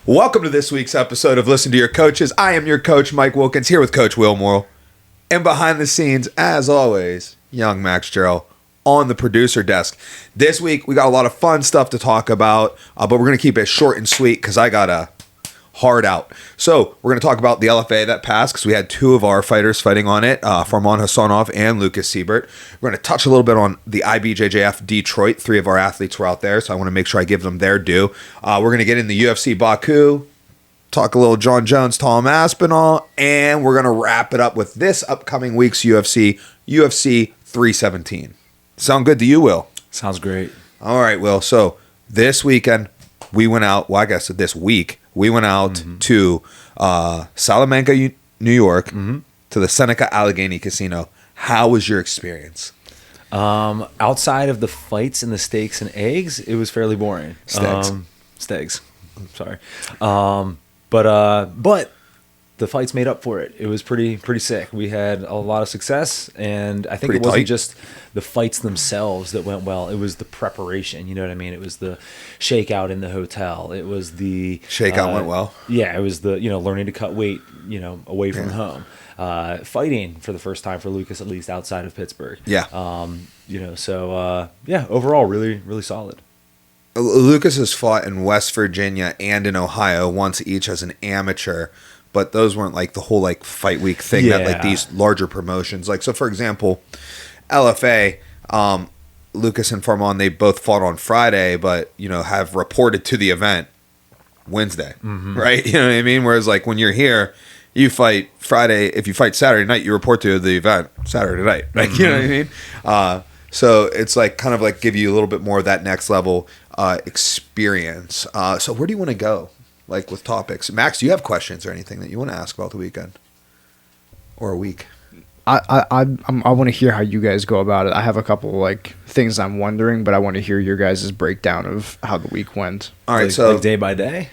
Welcome to this week's episode of Listen to Your Coaches. I am your coach, Mike Wilkins, here with Coach Will Morrill. And behind the scenes, as always, young Max Jarrell on the producer desk. This week, we got a lot of fun stuff to talk about, but we're going to keep it short and sweet because I got a hard out. So we're going to talk about the LFA that passed because we had two of our fighters fighting on it, Farman Hassanov and Lucas Siebert. We're going to touch a little bit on the IBJJF Detroit. Three of our athletes were out there, so I want to make sure I give them their due. We're going to get in the UFC Baku, talk a little Jon Jones, Tom Aspinall, and we're going to wrap it up with this upcoming week's UFC 317. Sound good to you, Will? Sounds great. All right, Will. So this weekend, we went out, well, I guess this week, we went out to Salamanca, New York, to the Seneca Allegheny Casino. How was your experience? Outside of the fights and the steaks and eggs, it was fairly boring. Steaks. I'm sorry. But the fights made up for it. It was pretty sick. We had a lot of success, and I think it wasn't just the fights themselves that went well. It was the preparation. You know what I mean? It was the shakeout in the hotel. It was the shakeout went well. Yeah, it was the learning to cut weight away from home. Fighting for the first time for Lucas, at least outside of Pittsburgh. Yeah. Overall, really, really solid. Lucas has fought in West Virginia and in Ohio once each as an amateur, but those weren't like the whole like fight week thing that like these larger promotions like. So for example, LFA, Lucas and Farman, they both fought on Friday, but have reported to the event Wednesday, right? You know what I mean? Whereas like when you're here, you fight Friday. If you fight Saturday night, you report to the event Saturday night. Like you know what I mean? So it's like kind of like give you a little bit more of that next level experience. So where do you want to go? Like with topics, Max, do you have questions or anything that you want to ask about the weekend or a week? I want to hear how you guys go about it. I have a couple like things I'm wondering, but I want to hear your guys' breakdown of how the week went. All right, like, so like day by day.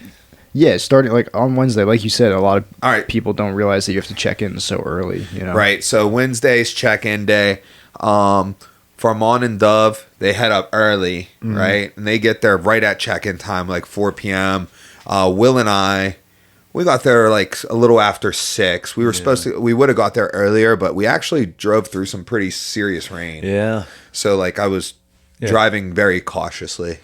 Yeah, starting like on Wednesday, like you said, a lot of people don't realize that you have to check in so early. Right. So Wednesday's check-in day. Farman and Dove, they head up early, right, and they get there right at check-in time, like 4 p.m. Will and I, we got there like a little after 6. We were we would have got there earlier, but we actually drove through some pretty serious rain. Yeah. So like I was driving very cautiously,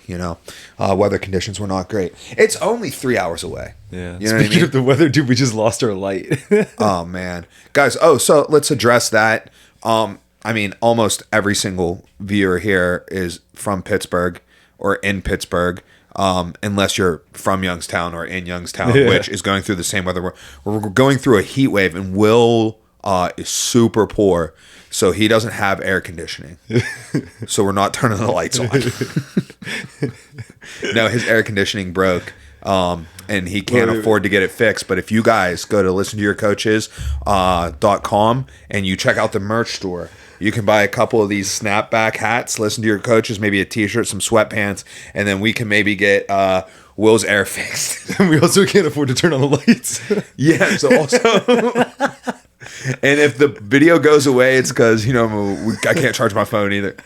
weather conditions were not great. It's only 3 hours away. Yeah. You know what I mean? Of the weather, dude, we just lost our light. Oh man. Guys, so let's address that. Almost every single viewer here is from Pittsburgh or in Pittsburgh. Unless you're from Youngstown or in Youngstown, which is going through the same weather. We're going through a heat wave, and Will is super poor, so he doesn't have air conditioning. So we're not turning the lights on. No, his air conditioning broke, and he can't afford to get it fixed. But if you guys go to listentoyourcoaches.com and you check out the merch store, you can buy a couple of these snapback hats, listen to your coaches, maybe a t-shirt, some sweatpants, and then we can maybe get Will's air fixed. And we also can't afford to turn on the lights. Yeah, so also... And if the video goes away, it's because, I can't charge my phone either.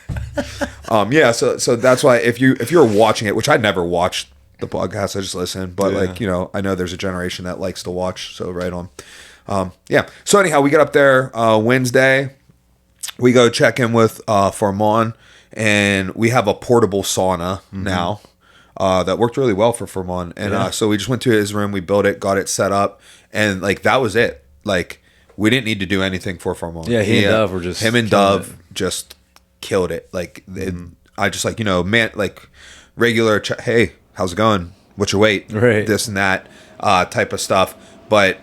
So that's why if you're watching it, which I never watched the podcast, I just listen, but I know there's a generation that likes to watch, so right on. So anyhow, we get up there Wednesday. We go check in with Farman, and we have a portable sauna now that worked really well for Farman. And so we just went to his room, we built it, got it set up, and like that was it. Like we didn't need to do anything for Farman. Yeah, he and Dove were just him and Dove just killed it. Like I just like man, like regular. Hey, how's it going? What's your weight? Right. This and that type of stuff, but.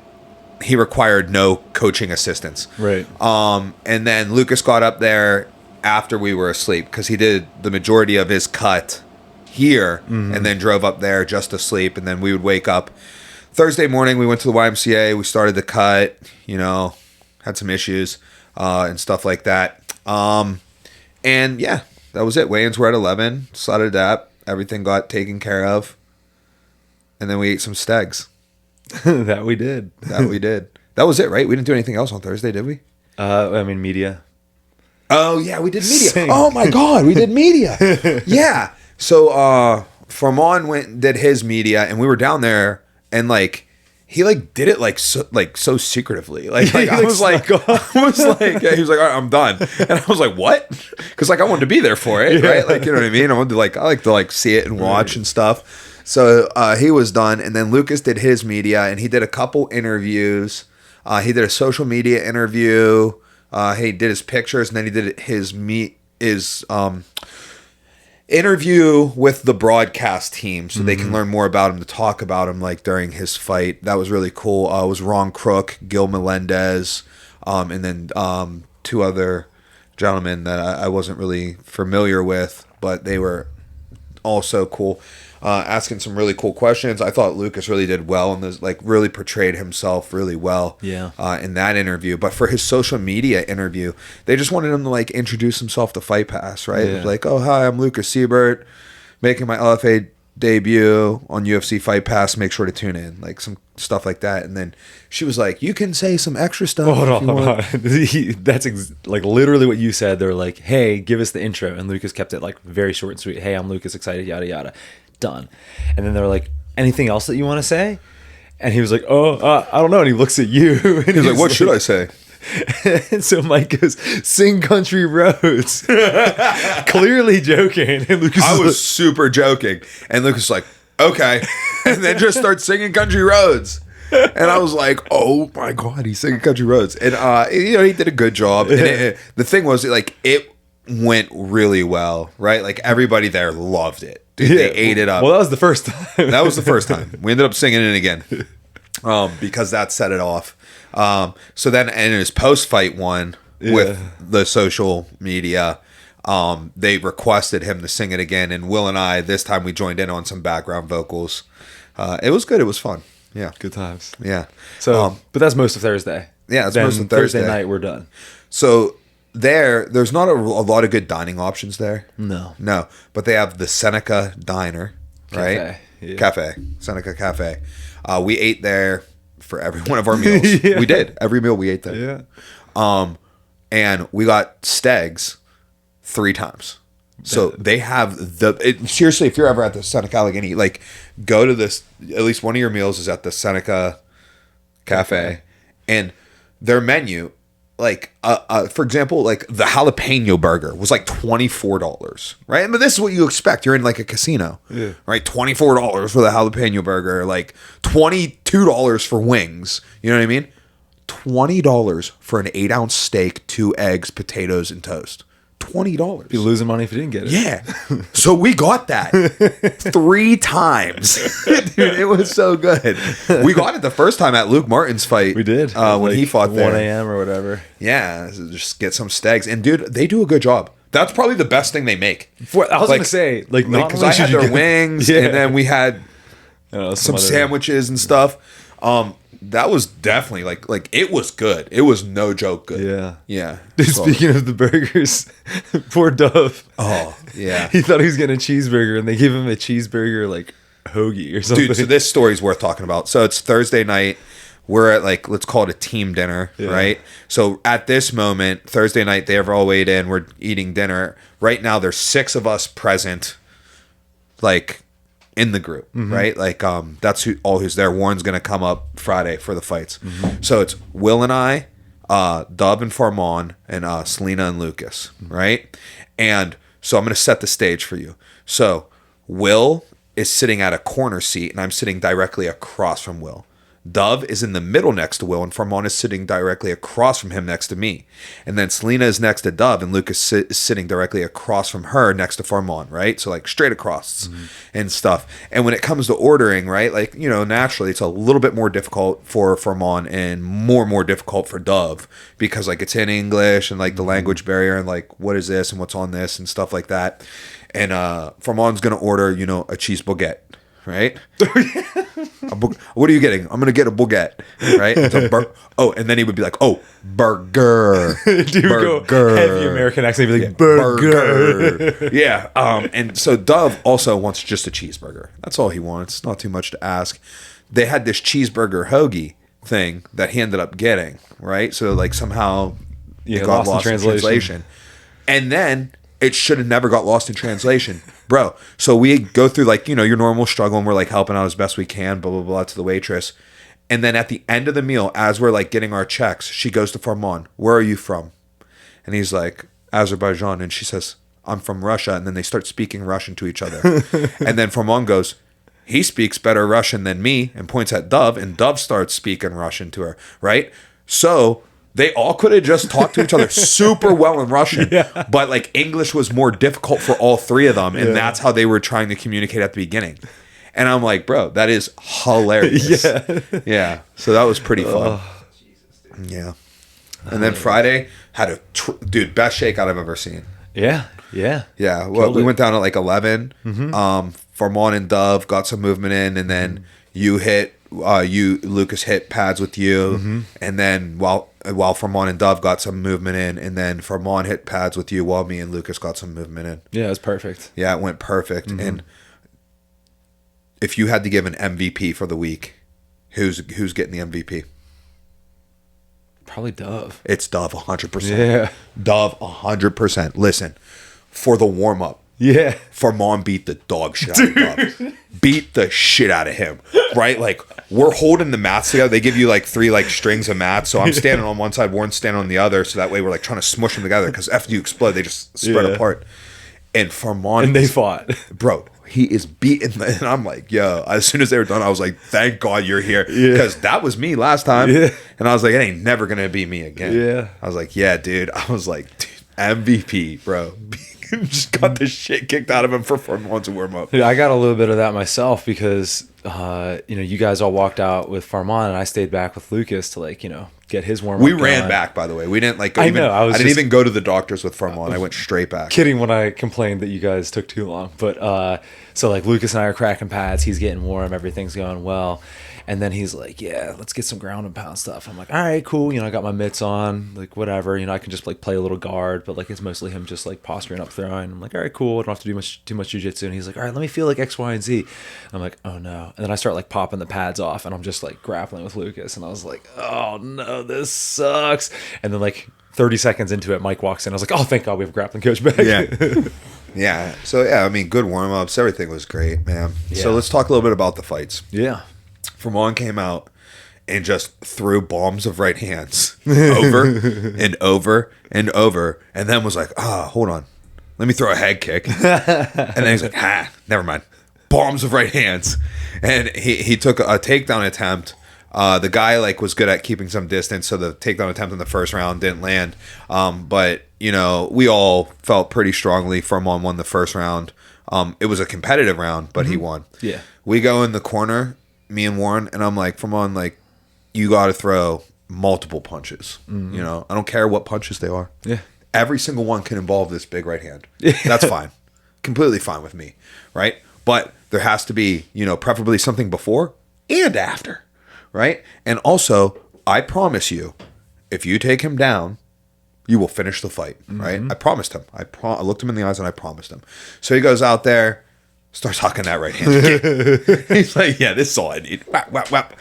He required no coaching assistance. Right. And then Lucas got up there after we were asleep because he did the majority of his cut here and then drove up there just to sleep. And then we would wake up. Thursday morning, we went to the YMCA. We started the cut, had some issues and stuff like that. And yeah, that was it. Weigh-ins were at 11. Slotted that. Everything got taken care of. And then we ate some steaks. That we did. That was it, right? We didn't do anything else on Thursday, did we? Media. Oh, yeah, we did media. Oh, my God, we did media. Yeah. So Farman did his media, and we were down there and like he like did it like so secretively. Like I was like, yeah, he was like, all right, I'm done. And I was like, what? Because like I wanted to be there for it, right? Like, you know what I mean? I like to like see it and watch and stuff. So he was done, and then Lucas did his media, and he did a couple interviews. He did a social media interview. He did his pictures, and then he did his interview with the broadcast team, so they can learn more about him, to talk about him like during his fight. That was really cool. It was Ron Crook, Gil Melendez, and then two other gentlemen that I wasn't really familiar with, but they were also cool. Asking some really cool questions. I thought Lucas really did well and like really portrayed himself really well in that interview. But for his social media interview, they just wanted him to like introduce himself to Fight Pass, right? It was like, oh, hi, I'm Lucas Siebert, making my LFA debut on UFC Fight Pass. Make sure to tune in, like some stuff like that. And then she was like, you can say some extra stuff. Hold on. That's like literally what you said. They're like, hey, give us the intro. And Lucas kept it like very short and sweet. Hey, I'm Lucas, excited, yada, yada. Done. And then they're like, anything else that you want to say? And he was like, I don't know. And he looks at you and he's like, what should I say? And so Mike goes, sing Country Roads. Clearly joking. And Lucas I was super joking. And Lucas was like, okay. And then just starts singing Country Roads. And I was like, oh my God, he's singing Country Roads. And he did a good job. And the thing was, like, it went really well, right? Like everybody there loved it. Dude, they ate it up. Well, that was the first time. That was the first time. We ended up singing it again because that set it off. So then in his post-fight one with the social media, they requested him to sing it again. And Will and I, this time we joined in on some background vocals. It was good. It was fun. Yeah. Good times. Yeah. So, but that's most of Thursday. Yeah, that's most of Thursday night, we're done. So there's not a lot of good dining options there. No. But they have the Seneca Diner, right? Cafe. Seneca Cafe. We ate there for every one of our meals. We did. Every meal we ate there. Yeah. And we got stegs 3 times. So they have seriously, if you're ever at the Seneca Allegheny, like go to this, at least one of your meals is at the Seneca Cafe, and their menu, like for example, like the jalapeno burger was like $24, right? But this is what you expect. You're in like a casino, right? $24 for the jalapeno burger, like $22 for wings. You know what I mean? $20 for an 8-ounce steak, 2 eggs, potatoes, and toast. $20. Be losing money if you didn't get it. Yeah. So we got that 3 times. Dude, it was so good. We got it the first time at Luke Martin's fight. We did. When he fought there. 1 a.m. or whatever. Yeah. So just get some steaks. And dude, they do a good job. That's probably the best thing they make. I was going to say, like, not because I had their wings, and then we had some sandwiches and stuff. That was definitely like it was good. It was no joke good. Yeah. Dude, speaking of the burgers, poor Dove. Oh yeah, he thought he was getting a cheeseburger, and they gave him a cheeseburger like hoagie or something. Dude, so this story's worth talking about. So it's Thursday night. We're at like, let's call it a team dinner, right? So at this moment, Thursday night, they've all weighed in. We're eating dinner right now. There's 6 of us present, like, in the group, right? Like, that's who's there. Warren's gonna come up Friday for the fights. So it's Will and I, Dub and Farman, and Selena and Lucas, right? And so I'm gonna set the stage for you. So Will is sitting at a corner seat, and I'm sitting directly across from Will. Dove is in the middle next to Will, and Farman is sitting directly across from him next to me. And then Selena is next to Dove, and Lucas is sitting directly across from her next to Farman, right? So like straight across and stuff. And when it comes to ordering, right, like, you know, naturally it's a little bit more difficult for Farman and more difficult for Dove because like it's in English and like the language barrier and like what is this and what's on this and stuff like that. And Farman's going to order, you know, a cheese baguette. Right? What are you getting? I'm gonna get a baguette, right? And then he would be like, "Oh, burger." Dude, burger. Go heavy American accent. He'd be like, burger. Yeah. And so Dove also wants just a cheeseburger. That's all he wants. Not too much to ask. They had this cheeseburger hoagie thing that he ended up getting, right? So like somehow it got lost in translation. And then it should have never got lost in translation. bro. So we go through like, you know, your normal struggle, and we're like helping out as best we can, blah, blah, blah, to the waitress. And then at the end of the meal, as we're like getting our checks, she goes to Farman, where are you from? And he's like, Azerbaijan. And she says, I'm from Russia. And then they start speaking Russian to each other. And then Farman goes, he speaks better Russian than me, and points at Dove, and Dove starts speaking Russian to her, right? So they all could have just talked to each other super well in Russian, but like English was more difficult for all three of them, and that's how they were trying to communicate at the beginning. And I'm like, bro, that is hilarious. Yeah. So that was pretty fun. Yeah. And then Friday had a best shakeout I've ever seen. Yeah. Well, we went down at like 11. Farman and Dove got some movement in, and then Lucas hit pads with you, and then while Farman and Dove got some movement in, and then Farman hit pads with you while me and Lucas got some movement in. Yeah, it was perfect. Yeah, it went perfect. And if you had to give an MVP for the week, who's getting the MVP? Probably Dove. It's Dove 100%. Yeah. Dove 100%. Listen, for the warm-up, Farman beat the dog shit out of Dove. Beat the shit out of him. Right? Like, we're holding the mats together. They give you like 3 like strings of mats. So I'm standing on one side, Warren's standing on the other. So that way we're like trying to smush them together, because after you explode, they just spread apart. And Farman... And they fought. Bro, he is beating... And I'm like, yo, as soon as they were done, I was like, thank God you're here. Because that was me last time. And I was like, it ain't never going to be me again. I was like, yeah, dude. I was like, dude, MVP, bro. Just got the shit kicked out of him for 4 months of warm up. Yeah, I got a little bit of that myself, because you guys all walked out with Farman, and I stayed back with Lucas to like, get his warm up. We ran back, by the way. We didn't like. I didn't even go to the doctors with Farman. I went straight back. Kidding when I complained that you guys took too long, but so like Lucas and I are cracking pads. He's getting warm. Everything's going well. And then he's like, yeah, let's get some ground and pound stuff. I'm like, all right, cool. I got my mitts on, like whatever. I can just like play a little guard, but like it's mostly him just like posturing up, throwing. I'm like, all right, cool. I don't have to do too much jiu-jitsu. And he's like, all right, let me feel like X, Y, and Z. I'm like, oh no. And then I start like popping the pads off, and I'm just like grappling with Lucas. And I was like, oh no, this sucks. And then like 30 seconds into it, Mike walks in. I was like, oh, thank God we have a grappling coach back. Yeah. So yeah, I mean, good warm-ups. Everything was great, man. So let's talk a little bit about the fights. Yeah. Farman came out and just threw bombs of right hands over and over and over, and then was like, hold on, let me throw a head kick. And then he's like, never mind. Bombs of right hands. And he took a takedown attempt. The guy like was good at keeping some distance, so the takedown attempt in the first round didn't land. But we all felt pretty strongly Farman won the first round. It was a competitive round, but he won. Yeah. We go in the corner, me and Warren, and I'm like, Farman, like, you got to throw multiple punches. I don't care what punches they are. Yeah. Every single one can involve this big right hand. That's fine. Completely fine with me, right? But there has to be, preferably something before and after, right? And also, I promise you, if you take him down, you will finish the fight, right? I promised him. I looked him in the eyes and I promised him. So he goes out there, starts hawking that right hand. He's like, yeah, this is all I need. Whap, whap, whap.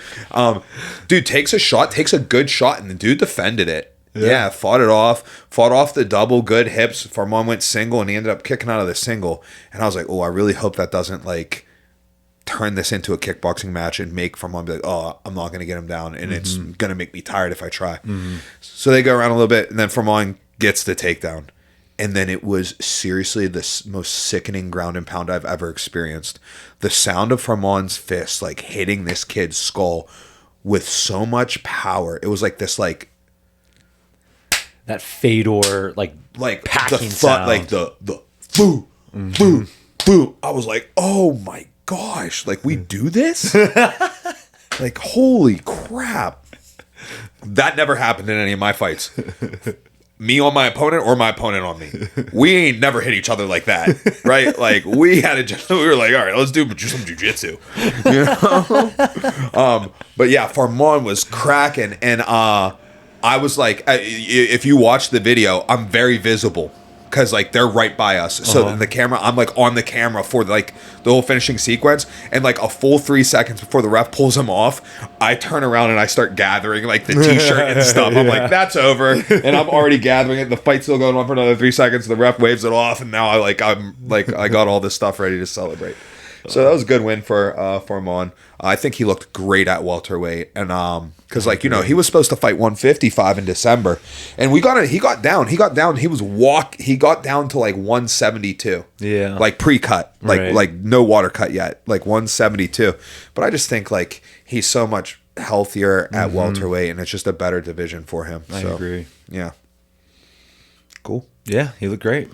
Dude takes a good shot, and the dude defended it. Yeah, fought off the double, good hips. Farman went single, and he ended up kicking out of the single. And I was like, oh, I really hope that doesn't like turn this into a kickboxing match and make Farman be like, oh, I'm not going to get him down, and it's going to make me tired if I try. So they go around a little bit, and then Farman gets the takedown. And then it was seriously the most sickening ground and pound I've ever experienced. The sound of Farman's fist like hitting this kid's skull with so much power. It was like this like that Fedor like packing sound. Like the boo, boo, boo. I was like, oh my gosh, like we do this? Like holy crap. That never happened in any of my fights. Me on my opponent or my opponent on me. We ain't never hit each other like that, right? Like we were like, all right, let's do some jujitsu, But yeah, Farman was cracking, and I was like, if you watch the video, I'm very visible because like they're right by us. So then the camera, I'm like on the camera for like the whole finishing sequence, and like a full 3 seconds before the ref pulls him off, I turn around and I start gathering like the t-shirt and stuff. I'm like, that's over, and I'm already gathering it. The fight's still going on for another 3 seconds. The ref waves it off, and now I got all this stuff ready to celebrate. So that was a good win for him on. I think he looked great at welterweight, and because like he was supposed to fight 155 in December, and he got down to like 172. Yeah, like pre-cut, like no water cut yet, like 172. But I just think like he's so much healthier at welterweight, and it's just a better division for him. I agree. Yeah. Cool. Yeah, he looked great.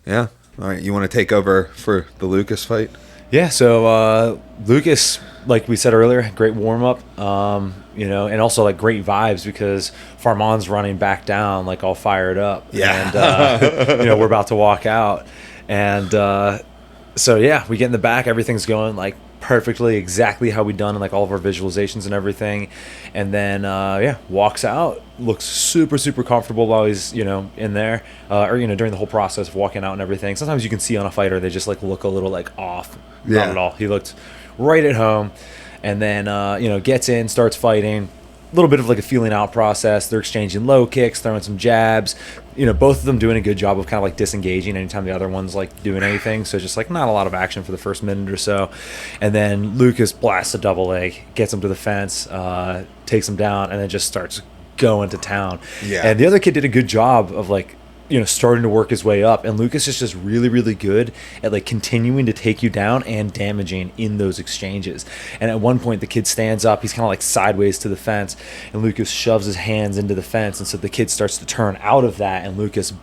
Yeah. All right, you want to take over for the Lucas fight? Yeah, so Lucas, like we said earlier, great warm-up, and also like great vibes because Farman's running back down, like all fired up. Yeah. And, we're about to walk out. And so, yeah, we get in the back. Everything's going like perfectly, exactly how we done in like all of our visualizations and everything. And then, walks out, looks super, super comfortable while he's, in there or during the whole process of walking out and everything. Sometimes you can see on a fighter, they just like look a little like off. Yeah. Not at all. He looked right at home. And then, gets in, starts fighting. A little bit of like a feeling out process. They're exchanging low kicks, throwing some jabs. Both of them doing a good job of kind of like disengaging anytime the other one's like doing anything. So just like not a lot of action for the first minute or so. And then Lucas blasts a double leg, gets him to the fence, takes him down, and then just starts going to town. Yeah. And the other kid did a good job of like, starting to work his way up, and Lucas is just really, really good at like continuing to take you down and damaging in those exchanges. And at one point, the kid stands up, he's kind of like sideways to the fence, and Lucas shoves his hands into the fence, and so the kid starts to turn out of that, and Lucas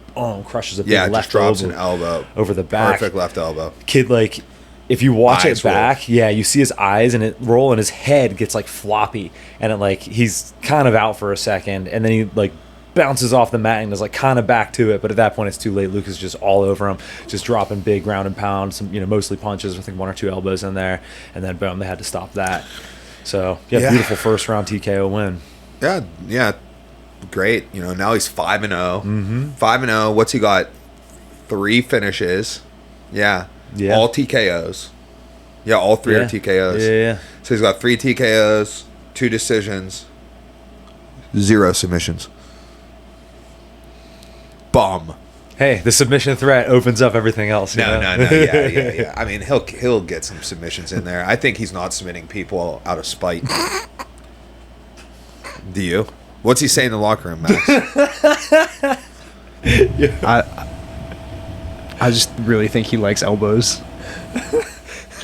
crushes a big left just drops elbow an elbow over the back. Perfect left elbow. Kid like. If you watch Eyes it back, you see his eyes and it roll, and his head gets like floppy, and it like he's kind of out for a second, and then he like bounces off the mat and is like kind of back to it, but at that point it's too late. Lucas is just all over him, just dropping big ground and pound, some mostly punches, I think 1 or 2 elbows in there, and then boom, they had to stop that. So beautiful first round TKO win. Yeah, great. Now he's 5-0. 5-0. What's he got? 3 finishes. Yeah. All TKOs. Yeah, all 3 are TKOs. Yeah. So he's got 3 TKOs, 2 decisions, 0 submissions. Bum. Hey, the submission threat opens up everything else. No. Yeah. I mean, he'll get some submissions in there. I think he's not submitting people out of spite. Do you? What's he saying in the locker room, Max? I just really think he likes elbows.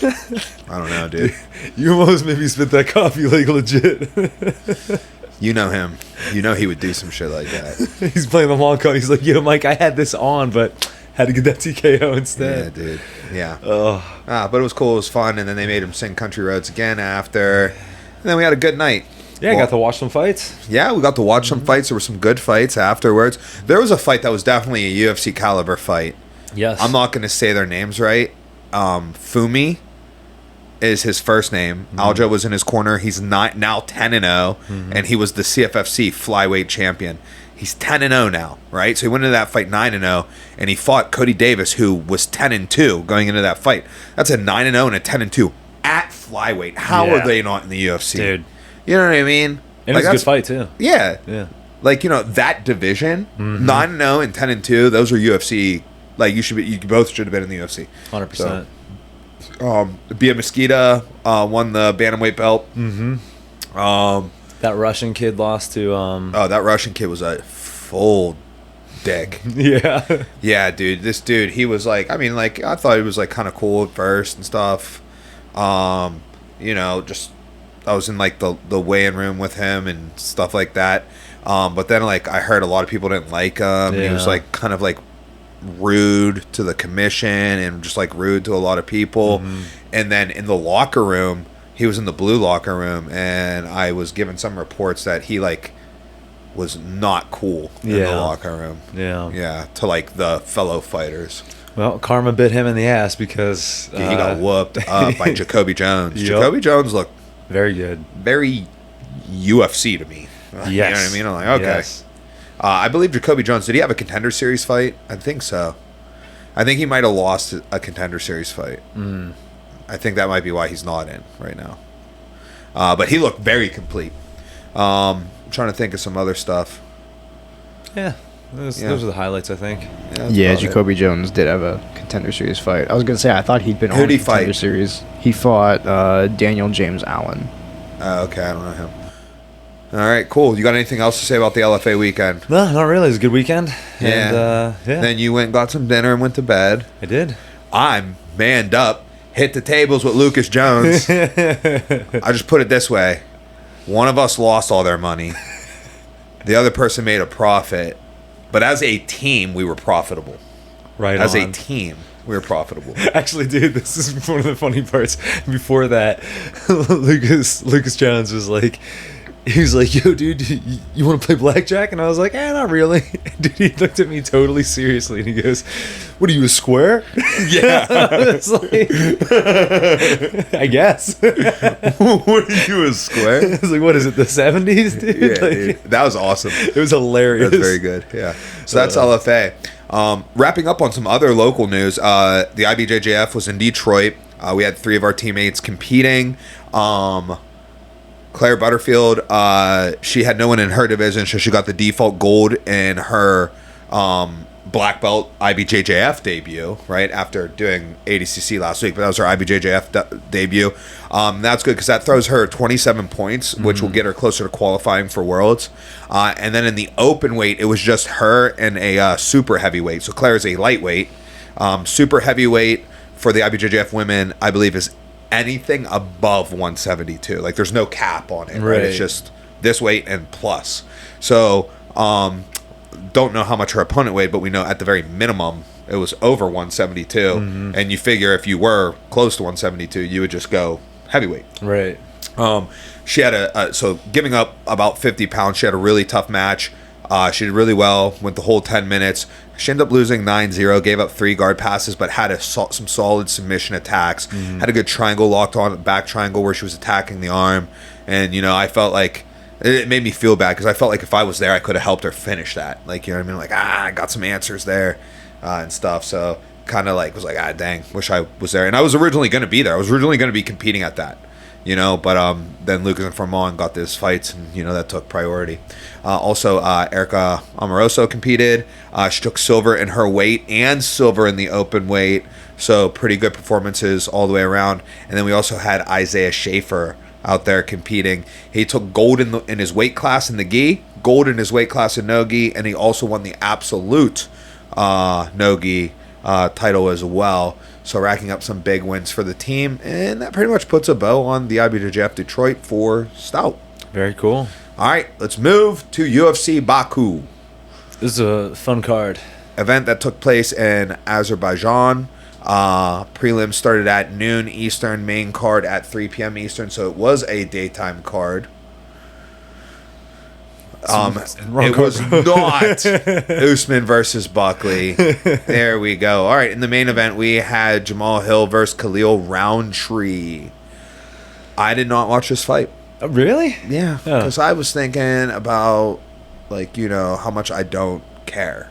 I don't know, dude. You almost made me spit that coffee like legit. You know him. He would do some shit like that. He's playing the long con. He's like, Mike, I had this on, but had to get that TKO instead. Yeah, dude. Yeah. But it was cool. It was fun. And then they made him sing Country Roads again after. And then we had a good night. Yeah, got to watch some fights. Yeah, we got to watch some fights. There were some good fights afterwards. There was a fight that was definitely a UFC caliber fight. Yes. I'm not going to say their names right. Fumi is his first name. Aljo was in his corner. He's now 10-0, and he was the CFFC flyweight champion. He's 10-0 now, right? So he went into that fight 9-0, and he fought Cody Davis, who was 10-2 going into that fight. That's a 9-0 and a 10-2 at flyweight. How are they not in the UFC? Dude. You know what I mean? And it was a good fight, too. Yeah. Yeah. Like, that division, 9-0 and 10-2, those are UFC. Like, you both should have been in the UFC. 100%. So, Bia Mesquita won the bantamweight belt. That Russian kid lost to. That Russian kid was a full dick. Yeah. Yeah, dude. This dude, he was like, I thought he was like kind of cool at first and stuff. Just I was in like the weigh-in room with him and stuff like that. But then like I heard a lot of people didn't like him. Yeah. And he was like kind of like rude to the commission and just like rude to a lot of people. And then in the locker room, he was in the blue locker room, and I was given some reports that he like was not cool in the locker room. Yeah, to like the fellow fighters. Well, karma bit him in the ass because he got whooped up by Jacoby Jones. Yep. Jacoby Jones looked very good, very UFC to me. Yes. You know what I mean? I'm like, okay. Yes. I believe Jacoby Jones, did he have a Contender Series fight? I think so. I think he might have lost a Contender Series fight. I think that might be why he's not in right now. But he looked very complete. I'm trying to think of some other stuff. Yeah. Those are the highlights, I think. Yeah, Jacoby Jones did have a Contender Series fight. I was going to say, I thought he'd been on the Contender Series. He fought Daniel James Allen. Okay, I don't know him. All right, cool. You got anything else to say about the LFA weekend? No, not really. It was a good weekend. Yeah. And, Then you went and got some dinner and went to bed. I did. I'm manned up. Hit the tables with Lucas Jones. I just put it this way. One of us lost all their money. The other person made a profit. But as a team, we were profitable. Right As on. a team, we were profitable. Actually, dude, this is one of the funny parts. Before that, Lucas Jones was like, he was like, yo, dude, you want to play blackjack? And I was like, not really. Dude, he looked at me totally seriously, and he goes, what are you, a square? Yeah. It's like, I guess. What are you, a square? I was like, what is it, the 70s, dude? Yeah, Like, dude. That was awesome. it was hilarious. That's very good. Yeah. So that's LFA. Wrapping up on some other local news, the IBJJF was in Detroit. We had 3 of our teammates competing. Claire Butterfield, she had no one in her division, so she got the default gold in her black belt IBJJF debut, right, after doing ADCC last week. But that was her IBJJF debut. That's good because that throws her 27 points, which will get her closer to qualifying for Worlds. And then in the open weight, it was just her and a super heavyweight. So Claire is a lightweight. Super heavyweight for the IBJJF women, I believe, is anything above 172. Like, there's no cap on it, right? It's just this weight and plus. So, don't know how much her opponent weighed, but we know at the very minimum it was over 172. And you figure if you were close to 172, you would just go heavyweight. Right. She had so giving up about 50 pounds. She had a really tough match. She did really well, went the whole 10 minutes. She ended up losing 9-0, gave up 3 guard passes, but had some solid submission attacks. Had a good triangle locked on, back triangle where she was attacking the arm. And, I felt like it made me feel bad because I felt like if I was there, I could have helped her finish that. Like, you know what I mean? Like, I got some answers there and stuff. So kind of like was like, dang, wish I was there. And I was originally going to be there. I was originally going to be competing at that. But then Lucas and Formon got these fights, and that took priority. Also, Erica Amoroso competed. She took silver in her weight and silver in the open weight, so pretty good performances all the way around. And then we also had Isaiah Schaefer out there competing. He took gold in his weight class in the gi, gold in his weight class in no gi, and he also won the absolute no gi title as well. So racking up some big wins for the team, and that pretty much puts a bow on the IBJJF Detroit for Stout. Very cool. All right, let's move to UFC Baku. This is a fun card. Event that took place in Azerbaijan. Prelims started at noon Eastern, main card at 3 p.m. Eastern, so it was a daytime card. It was not Usman versus Buckley. There we go. All right, in the main event, we had Jamal Hill versus Khalil Roundtree. I did not watch this fight. Oh, really? Yeah, because I was thinking about, how much I don't care.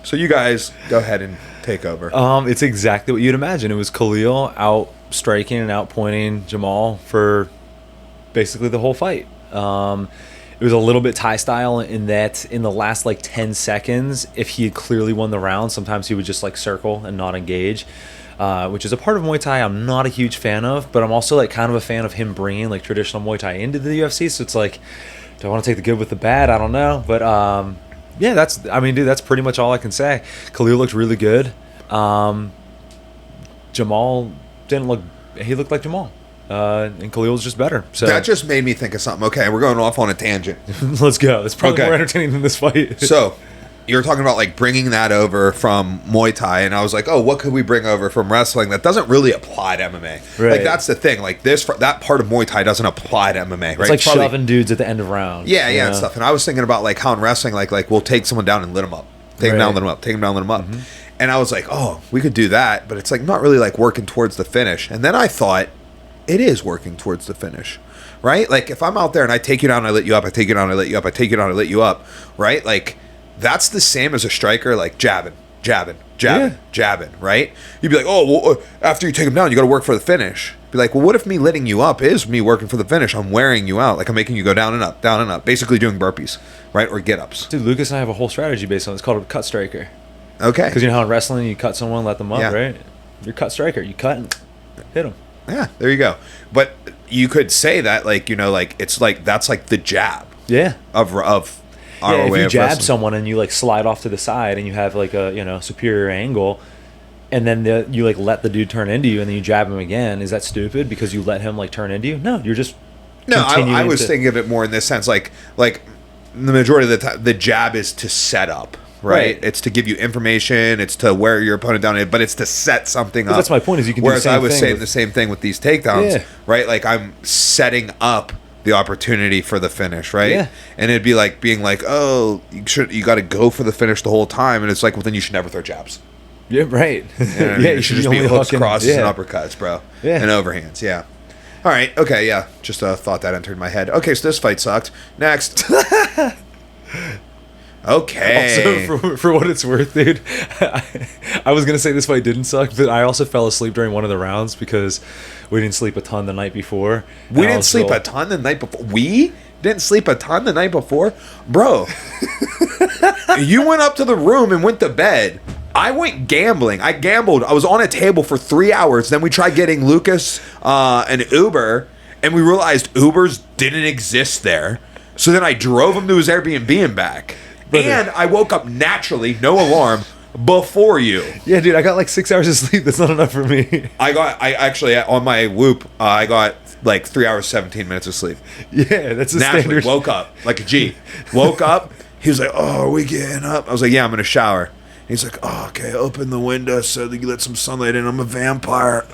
So you guys go ahead and take over. It's exactly what you'd imagine. It was Khalil out striking and out pointing Jamal for basically the whole fight. It was a little bit Thai style in that in the last 10 seconds, if he had clearly won the round, sometimes he would just circle and not engage, which is a part of Muay Thai I'm not a huge fan of, but I'm also kind of a fan of him bringing traditional Muay Thai into the UFC. So it's do I want to take the good with the bad? I don't know, but yeah, that's pretty much all I can say. Khalil looked really good. Jamal he looked like Jamal. And Khalil was just better. So that just made me think of something. Okay, we're going off on a tangent. Let's go. It's probably more entertaining than this fight. So you were talking about bringing that over from Muay Thai, and I was like, oh, what could we bring over from wrestling that doesn't really apply to MMA? Right. That's the thing. That part of Muay Thai doesn't apply to MMA, right? It's shoving dudes at the end of rounds. Yeah, and stuff. And I was thinking about how in wrestling, we'll take someone down and lit them up, take them down, lit them up, take them down, lit them up. Mm-hmm. And I was like, oh, we could do that, but it's not really working towards the finish. And then I thought, it is working towards the finish, right? If I'm out there and I take you down, I let you up, I take you down, I let you up, I take you down, I let you up, right? That's the same as a striker, jabbing, jabbing, right? You'd be like, oh, well, after you take him down, you got to work for the finish. Be like, well, what if me letting you up is me working for the finish? I'm wearing you out. Like, I'm making you go down and up, basically doing burpees, right? Or get-ups. Dude, Lucas and I have a whole strategy based on it. It's called a cut striker. Okay. Because you know how in wrestling you cut someone, let them up, right? You're a cut striker. You cut and hit them. Yeah, there you go. But you could say that, like, you know, like, it's like, that's like the jab. Yeah. Of our if way you of jab wrestling. someone and you, like, slide off to the side and you have, like, a, you know, superior angle, and then you, like, let the dude turn into you and then you jab him again, is that stupid because you let him, like, turn into you? No, you're just I was thinking of it more in this sense, like the majority of the time, the jab is to set up. Right? It's to give you information. It's to wear your opponent down, but it's to set something up. That's my point. Is you can. Whereas do the same I was thing saying the same thing with these takedowns, right? Like I'm setting up the opportunity for the finish, right? Yeah. And it'd be like being like, oh, you got to go for the finish the whole time, and it's like, well, then you should never throw jabs. Yeah, right. You know what I mean? It should just be hooks, crosses, and uppercuts, bro. Yeah. And overhands. Yeah. All right. Okay. Yeah. Just a thought that entered my head. Okay. So this fight sucked. Next. Okay. Also, for what it's worth, dude, I was gonna say this fight didn't suck, but I also fell asleep during one of the rounds because we didn't sleep a ton the night before. We didn't sleep a ton the night before. We didn't sleep a ton the night before, bro. You went up to the room and went to bed. I went gambling. I gambled. I was on a table for 3 hours. Then we tried getting Lucas an Uber, and we realized Ubers didn't exist there. So then I drove him to his Airbnb and back. And I woke up naturally, no alarm, before you. Yeah, dude, I got like 6 hours of sleep. That's not enough for me. I actually, on my Whoop, I got like 3 hours, 17 minutes of sleep. Yeah, that's a naturally, standard. woke up like a G. Woke up. He was like, oh, are we getting up? I was like, yeah, I'm going to shower. He's like, oh, okay, open the window so that you let some sunlight in. I'm a vampire.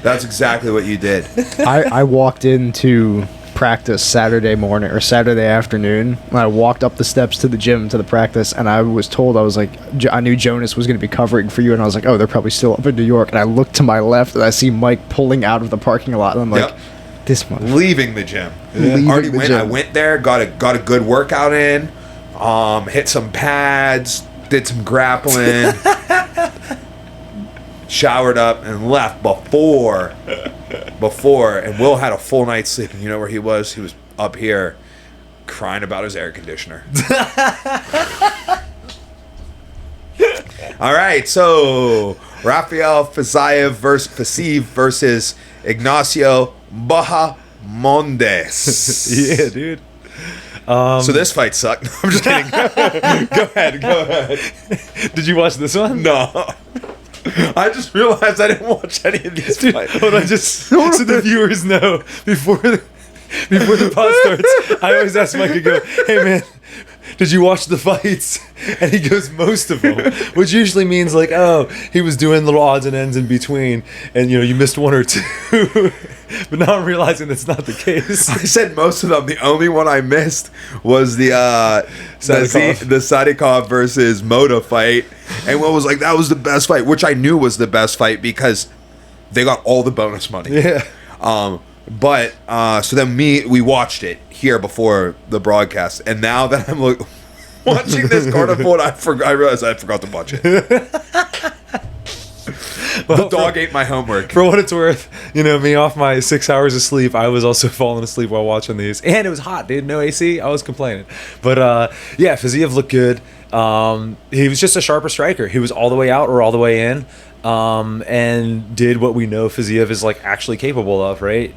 That's exactly what you did. I walked into practice Saturday morning or Saturday afternoon. When I walked up the steps to the gym to the practice, and I was told, I was like, I knew Jonas was going to be covering for you, and I was like, oh, they're probably still up in New York. And I looked to my left, and I see Mike pulling out of the parking lot, and I'm like, this one, leaving the gym. I went there, got a good workout in, hit some pads, did some grappling, showered up, and left before, and Will had a full night's sleep, and you know where he was? He was up here crying about his air conditioner. All right, so Rafael Fiziev versus Ignacio Bahamondes. Yeah, dude. So this fight sucked. I'm just kidding. Go ahead. Did you watch this one? No. I just realized I didn't watch any of these fights. Hold on, just so the viewers know, before the pod starts, I always ask Mike to go, hey man, did you watch the fights? And he goes, most of them, which usually means like, oh, he was doing little odds and ends in between, and you know, you missed one or two. But now I'm realizing that's not the case. I said most of them. The only one I missed was the Sadykhov versus Motta fight. And Will was like, that was the best fight, which I knew was the best fight because they got all the bonus money. Yeah. But so then we watched it here before the broadcast, and now that I'm watching this card report, I realized I forgot to watch it. The dog ate my homework. For what it's worth, you know, me off my 6 hours of sleep, I was also falling asleep while watching these. And it was hot, dude. No AC. I was complaining. But, yeah, Fiziev looked good. He was just a sharper striker. He was all the way out or all the way in, and did what we know Fiziev is, like, actually capable of, right?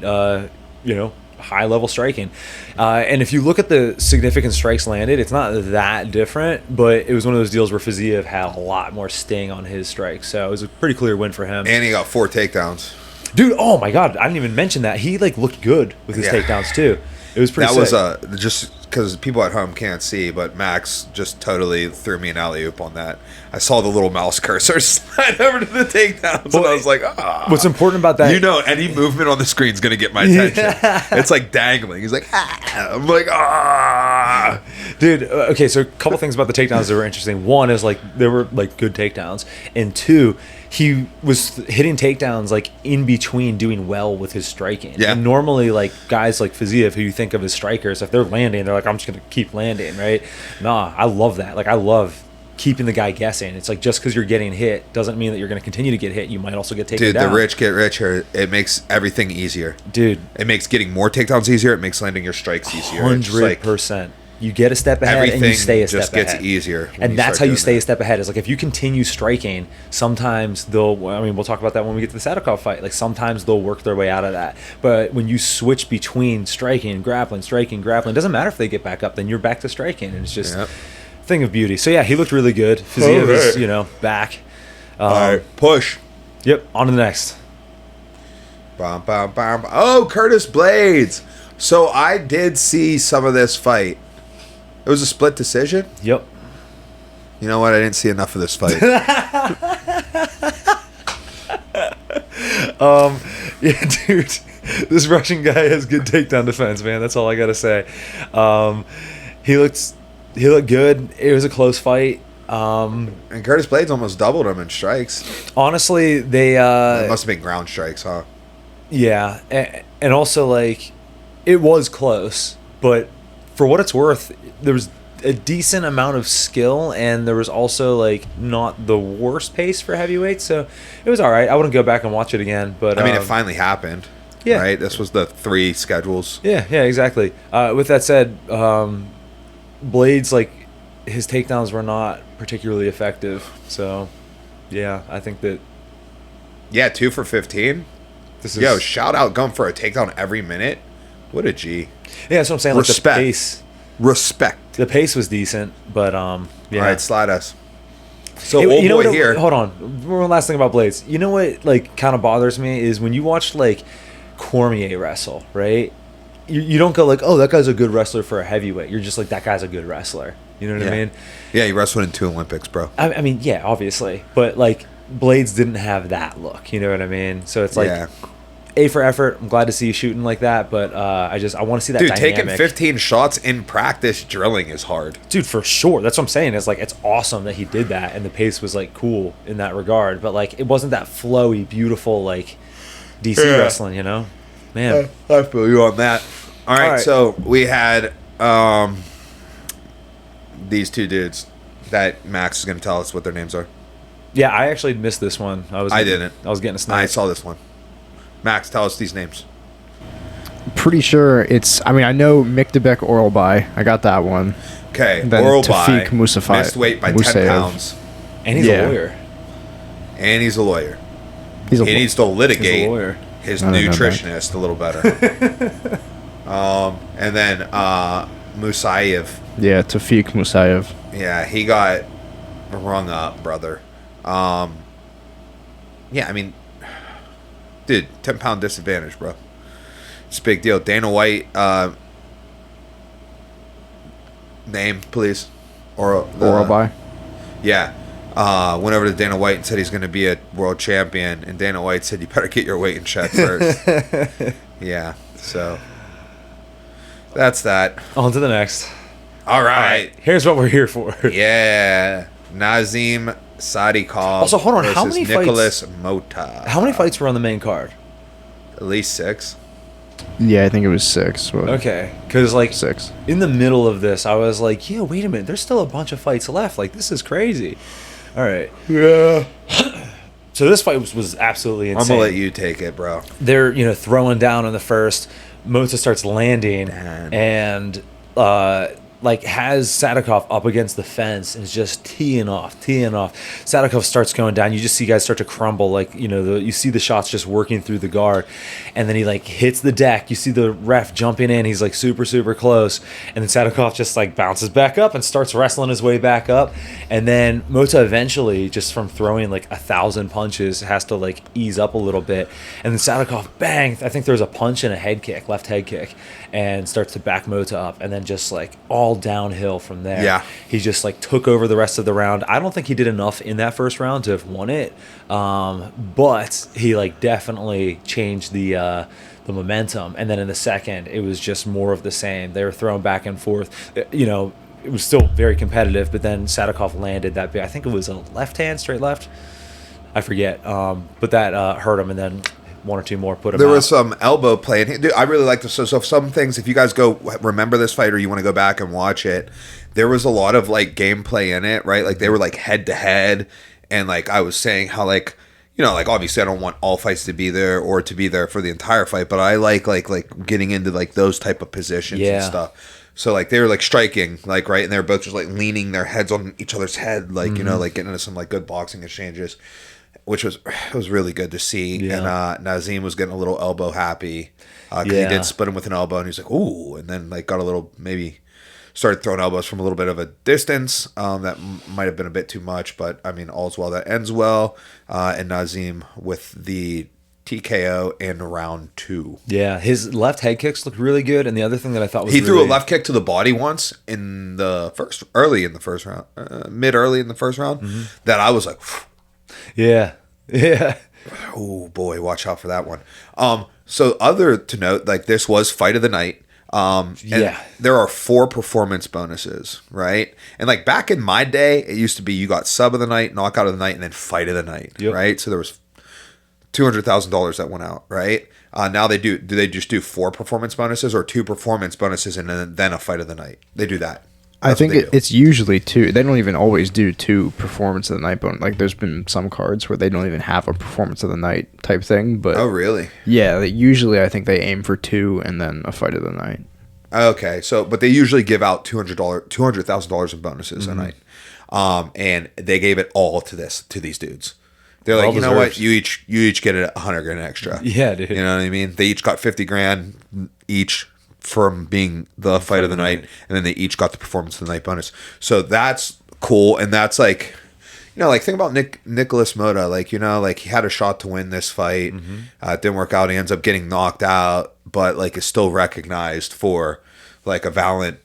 You know, high-level striking. And if you look at the significant strikes landed, it's not that different, but it was one of those deals where Fiziev had a lot more sting on his strikes, so it was a pretty clear win for him. And he got 4 takedowns. Dude, oh my God, I didn't even mention that. He, like, looked good with his takedowns, too. It was pretty sick. That was just because people at home can't see, but Max just totally threw me an alley-oop on that. I saw the little mouse cursor slide over to the takedowns, and I was like, ah. What's important about that? You know, any movement on the screen is going to get my attention. It's like dangling. He's like, ah. I'm like, ah. Dude, okay, so a couple things about the takedowns that were interesting. One is, like, they were, like, good takedowns. And two, he was hitting takedowns, like, in between doing well with his striking. Yeah. And normally, like, guys like Fiziev, who you think of as strikers, if they're landing, they're like, I'm just going to keep landing, right? Nah, I love that. Like, I love keeping the guy guessing. It's like just because you're getting hit doesn't mean that you're going to continue to get hit. You might also get taken down. Dude, the rich get richer. It makes everything easier. Dude. It makes getting more takedowns easier. It makes landing your strikes easier. 100%. You get a step ahead and you stay a step ahead. Everything just gets easier. And that's how you stay a step ahead. Is like if you continue striking, sometimes we'll talk about that when we get to the Sadykhov fight. Like sometimes they'll work their way out of that. But when you switch between striking, grappling, it doesn't matter if they get back up, then you're back to striking. And it's just a thing of beauty. So yeah, he looked really good. Fiziev is, back. All right, push. Yep, on to the next. Bam, bam, bam. Oh, Curtis Blaydes. So I did see some of this fight. It was a split decision? Yep. You know what? I didn't see enough of this fight. Yeah, dude. This Russian guy has good takedown defense, man. That's all I got to say. He looked good. It was a close fight. And Curtis Blaydes almost doubled him in strikes. Honestly, they... it must have been ground strikes, huh? Yeah. And also, like, it was close, but for what it's worth, there was a decent amount of skill, and there was also like not the worst pace for heavyweights, so it was all right. I wouldn't go back and watch it again, but I mean, it finally happened. Yeah, right. This was the 3 schedules. Yeah, exactly. With that said, Blaydes, like his takedowns were not particularly effective, so yeah, I think that. Yeah, 2 for 15. Yo, shout out, going for a takedown every minute. What a G. Yeah, that's what I'm saying. Like Respect. The pace. Respect. The pace was decent, but yeah. All right, slide us. So old you know boy what, here. Hold on. One last thing about Blaydes. You know what like kind of bothers me is when you watch like Cormier wrestle, right? You don't go like, oh, that guy's a good wrestler for a heavyweight. You're just like, that guy's a good wrestler. You know what I mean? Yeah, he wrestled in 2 Olympics, bro. I mean, yeah, obviously, but like Blaydes didn't have that look. You know what I mean? So it's like. A for effort. I'm glad to see you shooting like that, but I want to see that dynamic. Taking 15 shots in practice drilling is hard. Dude, for sure. That's what I'm saying. It's like it's awesome that he did that, and the pace was like cool in that regard. But like it wasn't that flowy, beautiful like DC wrestling, you know? Man, I feel you on that. All right. So we had these 2 dudes that Max is going to tell us what their names are. Yeah, I actually missed this one. I didn't. I was getting a snack. I saw this one. Max, tell us these names. Pretty sure it's... I mean, I know Mikdebek Oralbai. I got that one. Okay, Oralbai Tofiq missed weight by 10 pounds. And he's a lawyer. And he's a lawyer. He needs to litigate his nutritionist a little better. And then Musayev. Yeah, Tofiq Musayev. Yeah, he got rung up, brother. Yeah, I mean... Dude, 10-pound disadvantage, bro. It's a big deal. Dana White, name, please. Oralbai. Yeah. Went over to Dana White and said he's going to be a world champion. And Dana White said, you better get your weight in check first. Yeah, so that's that. On to the next. All right. Here's what we're here for. Yeah. Nazim Sadykhov. Also, hold on. How many Nicholas fights? Motta. How many fights were on the main card? At least 6. Yeah, I think it was 6. Okay, because like 6. In the middle of this, I was like, "Yeah, wait a minute. There's still a bunch of fights left. Like, this is crazy." All right. Yeah. So this fight was absolutely insane. I'm gonna let you take it, bro. They're throwing down in the first. Motta starts landing and like has Sadykhov up against the fence and is just teeing off. Sadykhov starts going down. You just see guys start to crumble. Like, you see the shots just working through the guard. And then he like hits the deck. You see the ref jumping in. He's like super, super close. And then Sadykhov just like bounces back up and starts wrestling his way back up. And then Motta eventually, just from throwing like 1,000 punches, has to like ease up a little bit. And then Sadykhov, bang, I think there was a punch and a head kick, left head kick, and starts to back Motta up. And then just like all downhill from there. Yeah. He just like took over the rest of the round. I don't think he did enough in that first round to have won it. But he like definitely changed the momentum. And then in the second, it was just more of the same. They were thrown back and forth. It was still very competitive, but then Sadykhov landed that big. I think it was a left hand, straight left. I forget. But that hurt him, and then one or two more, put him There out. was some elbow play. And dude, I really like this. So some things, if you guys go remember this fight or you want to go back and watch it, there was a lot of like gameplay in it, right? Like they were like head to head. And like I was saying how like, you know, like obviously I don't want all fights to be there or to be there for the entire fight, but I like getting into like those type of positions and stuff. So like they were like striking, like right, and they were both just like leaning their heads on each other's head, like you know, like getting into some like good boxing exchanges, which was really good to see. Yeah. And Nazim was getting a little elbow happy. He did split him with an elbow, and he's like, ooh, and then like got a little maybe started throwing elbows from a little bit of a distance. That might have been a bit too much, but I mean, all's well that ends well. And Nazim with the TKO in round 2. Yeah, his left head kicks looked really good, and the other thing that I thought was he threw a left kick to the body once in the early in the first round, that I was like, yeah. Oh boy, watch out for that one. So other to note, like this was fight of the night. There are 4 performance bonuses, right? And like back in my day, it used to be you got sub of the night, knockout of the night, and then fight of the night, right? So there was $200,000 that went out, right? Now do they just do 4 performance bonuses or 2 performance bonuses and then a fight of the night? They do that. I think it's usually 2. They don't even always do 2 performance of the night bonus. Like there's been some cards where they don't even have a performance of the night type thing. But oh really? Yeah, usually I think they aim for 2 and then a fight of the night. Okay, so but they usually give out $200,000 in bonuses a night, and they gave it all to these dudes. They're like, you know what? You each get $100,000 extra. Yeah, dude. You know what I mean? They each got $50,000 each from being the fight of the night, and then they each got the performance of the night bonus. So that's cool, and that's like, you know, like think about Nicholas Motta. Like, you know, like he had a shot to win this fight. It didn't work out. He ends up getting knocked out, but like is still recognized for like a valiant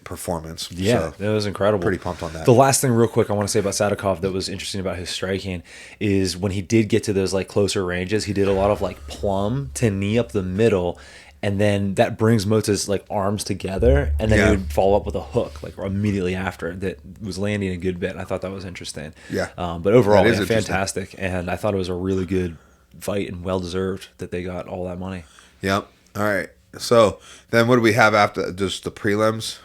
performance. Yeah, so, that was incredible. Pretty pumped on that. The last thing real quick I want to say about Sadykhov that was interesting about his striking is when he did get to those like closer ranges, he did a lot of like plum to knee up the middle, and then that brings Motta's like arms together, and then he would follow up with a hook like immediately after that was landing a good bit. I thought that was interesting. Yeah. But overall, fantastic, and I thought it was a really good fight and well deserved that they got all that money. Yep. All right. So then, what do we have after just the prelims?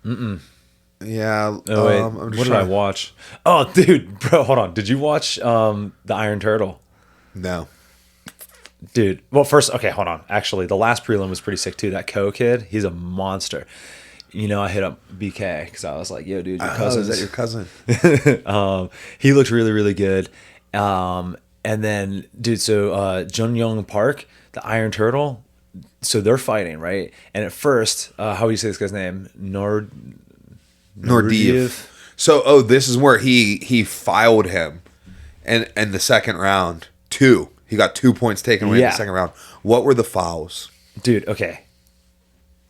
Yeah. Oh, wait. What did I watch? Oh, dude, bro, hold on. Did you watch the Iron Turtle? No. Dude, well, first, okay, hold on. Actually, the last prelim was pretty sick too. That Co kid, he's a monster. You know, I hit up BK because I was like, "Yo, dude, your cousin." Is that your cousin? He looked really, really good. And then, dude, so Jun Young Park, the Iron Turtle. So they're fighting, right? And at first, how do you say this guy's name? Nordiev. So, this is where he filed him, and the second round, 2. He got 2 points taken away in the second round. What were the fouls? Dude, okay.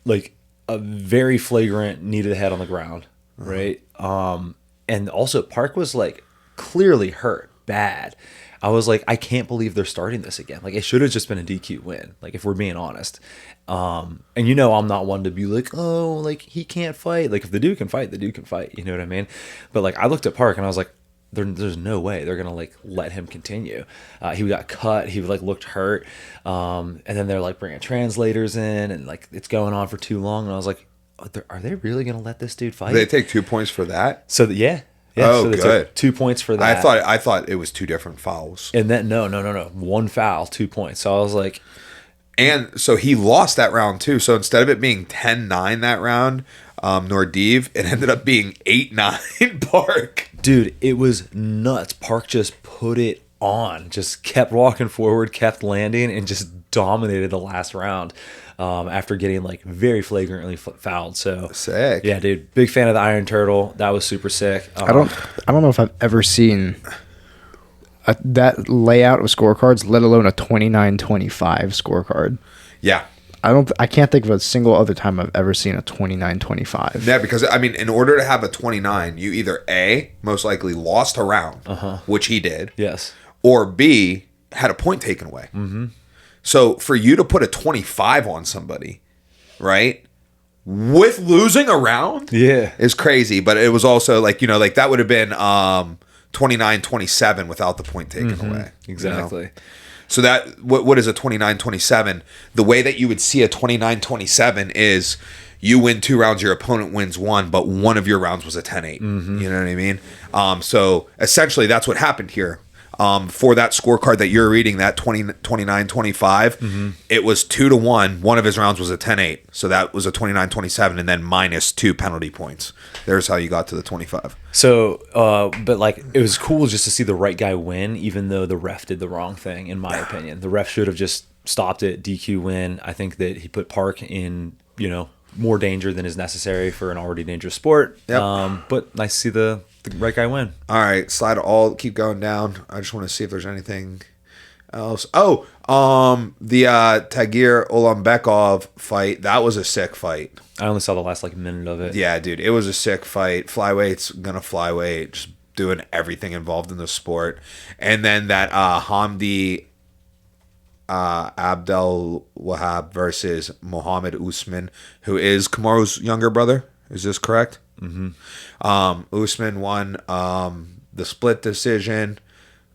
Like a very flagrant knee to the head on the ground, right? And also Park was like clearly hurt bad. I was like, I can't believe they're starting this again. Like, it should have just been a DQ win, like, if we're being honest. And you know I'm not one to be like, oh, like, he can't fight. Like, if the dude can fight, the dude can fight. You know what I mean? But, like, I looked at Park, and I was like, there's no way they're going to, like, let him continue. He got cut. He, like, looked hurt. And then they're, like, bringing translators in, and, like, it's going on for too long. And I was like, are they really going to let this dude fight? Did they take 2 points for that? So, yeah. Yeah, oh, so they good. Took 2 points for that. I thought it was 2 different fouls. And then no. 1 foul, 2 points. So I was like, and so he lost that round too. So instead of it being 10-9 that round, Nordiev, it ended up being 8-9 Park. Dude, it was nuts. Park just put it on, just kept walking forward, kept landing, and just dominated the last round. After getting like very flagrantly fouled. So sick. Yeah, dude. Big fan of the Iron Turtle. That was super sick. I don't know if I've ever seen that layout of scorecards, let alone a 29-25 scorecard. Yeah. I can't think of a single other time I've ever seen a 29-25. Yeah, because I mean, in order to have a 29, you either A, most likely lost a round, which he did. Yes. Or B, had a point taken away. Mm-hmm. So for you to put a 25 on somebody, right, with losing a round, is crazy. But it was also like, you know, like that would have been 29-27 without the point taken away. Exactly. You know? So that what is a 29-27? The way that you would see a 29-27 is you win 2 rounds, your opponent wins 1, but one of your rounds was a 10-8. Mm-hmm. You know what I mean? So essentially that's what happened here. For that scorecard that you're reading, that 29-25, it was 2-1. One of his rounds was a 10-8. So that was a 29-27 and then minus 2 penalty points. There's how you got to the 25. So, but like, it was cool just to see the right guy win, even though the ref did the wrong thing, in my opinion. The ref should have just stopped it, DQ win. I think that he put Park in, more danger than is necessary for an already dangerous sport. Yep. But nice to see the right guy win. All right, keep going down. I just want to see if there's anything else. The Tagir Olambekov fight, that was a sick fight. I only saw the last minute of it. Yeah, dude, it was a sick fight. Flyweight's gonna flyweight, just doing everything involved in the sport. And then that Hamdi Abdel Wahab versus Mohammed Usman, who is Kamaru's younger brother. Is this correct? Mm-hmm. Usman won the split decision.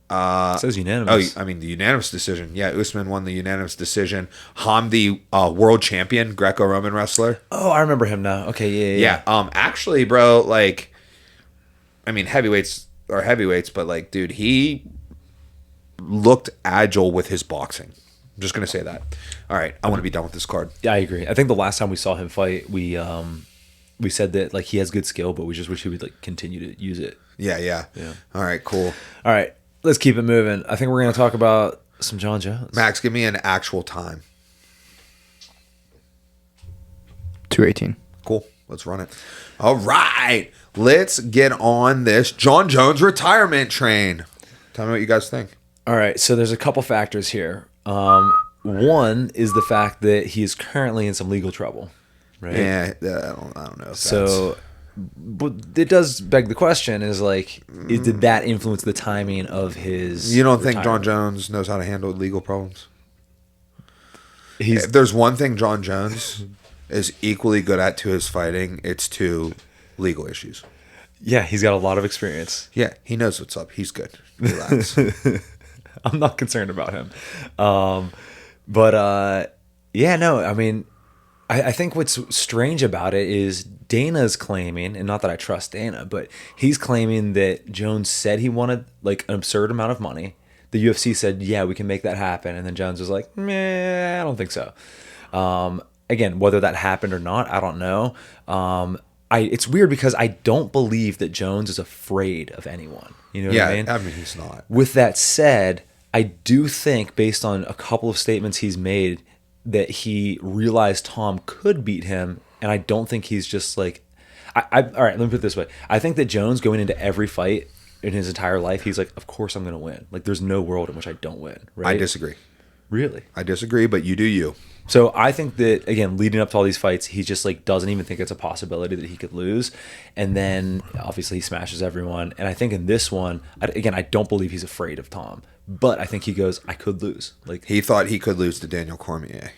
It says unanimous. The unanimous decision. Yeah, Usman won the unanimous decision. Hamdi, world champion, Greco-Roman wrestler. Oh, I remember him now. Okay, yeah. Actually, bro, heavyweights are heavyweights, but dude, he looked agile with his boxing. I'm just gonna say that. All right, I want to be done with this card. Yeah, I agree. I think the last time we saw him fight, we said that he has good skill, but we just wish he would continue to use it. Yeah. All right, cool. All right, let's keep it moving. I think we're gonna talk about some Jon Jones. Max, give me an actual time. 2:18. Cool. Let's run it. All right, let's get on this Jon Jones retirement train. Tell me what you guys think. All right, so there's a couple factors here. One is the fact that he is currently in some legal trouble, right? Yeah, I don't know. So, but it does beg the question: did that influence the timing of his? You don't think retirement? Jon Jones knows how to handle legal problems? If there's one thing Jon Jones is equally good at to his fighting, it's to legal issues. Yeah, he's got a lot of experience. Yeah, he knows what's up. He's good. Relax. I'm not concerned about him. I think what's strange about it is Dana's claiming, and not that I trust Dana, but he's claiming that Jones said he wanted an absurd amount of money. The UFC said, yeah, we can make that happen. And then Jones was like, meh, I don't think so. Again, whether that happened or not, I don't know. It's weird because I don't believe that Jones is afraid of anyone. You know what I mean? Yeah, I mean, he's not. With that said, I do think, based on a couple of statements he's made, that he realized Tom could beat him, and I don't think he's just all right, let me put it this way. I think that Jones, going into every fight in his entire life, he's like, of course I'm going to win. There's no world in which I don't win, right? I disagree. Really? I disagree, but you do you. So I think that, again, leading up to all these fights, he just doesn't even think it's a possibility that he could lose. And then obviously he smashes everyone. And I think in this one, again, I don't believe he's afraid of Tom, but I think he goes, I could lose. He thought he could lose to Daniel Cormier.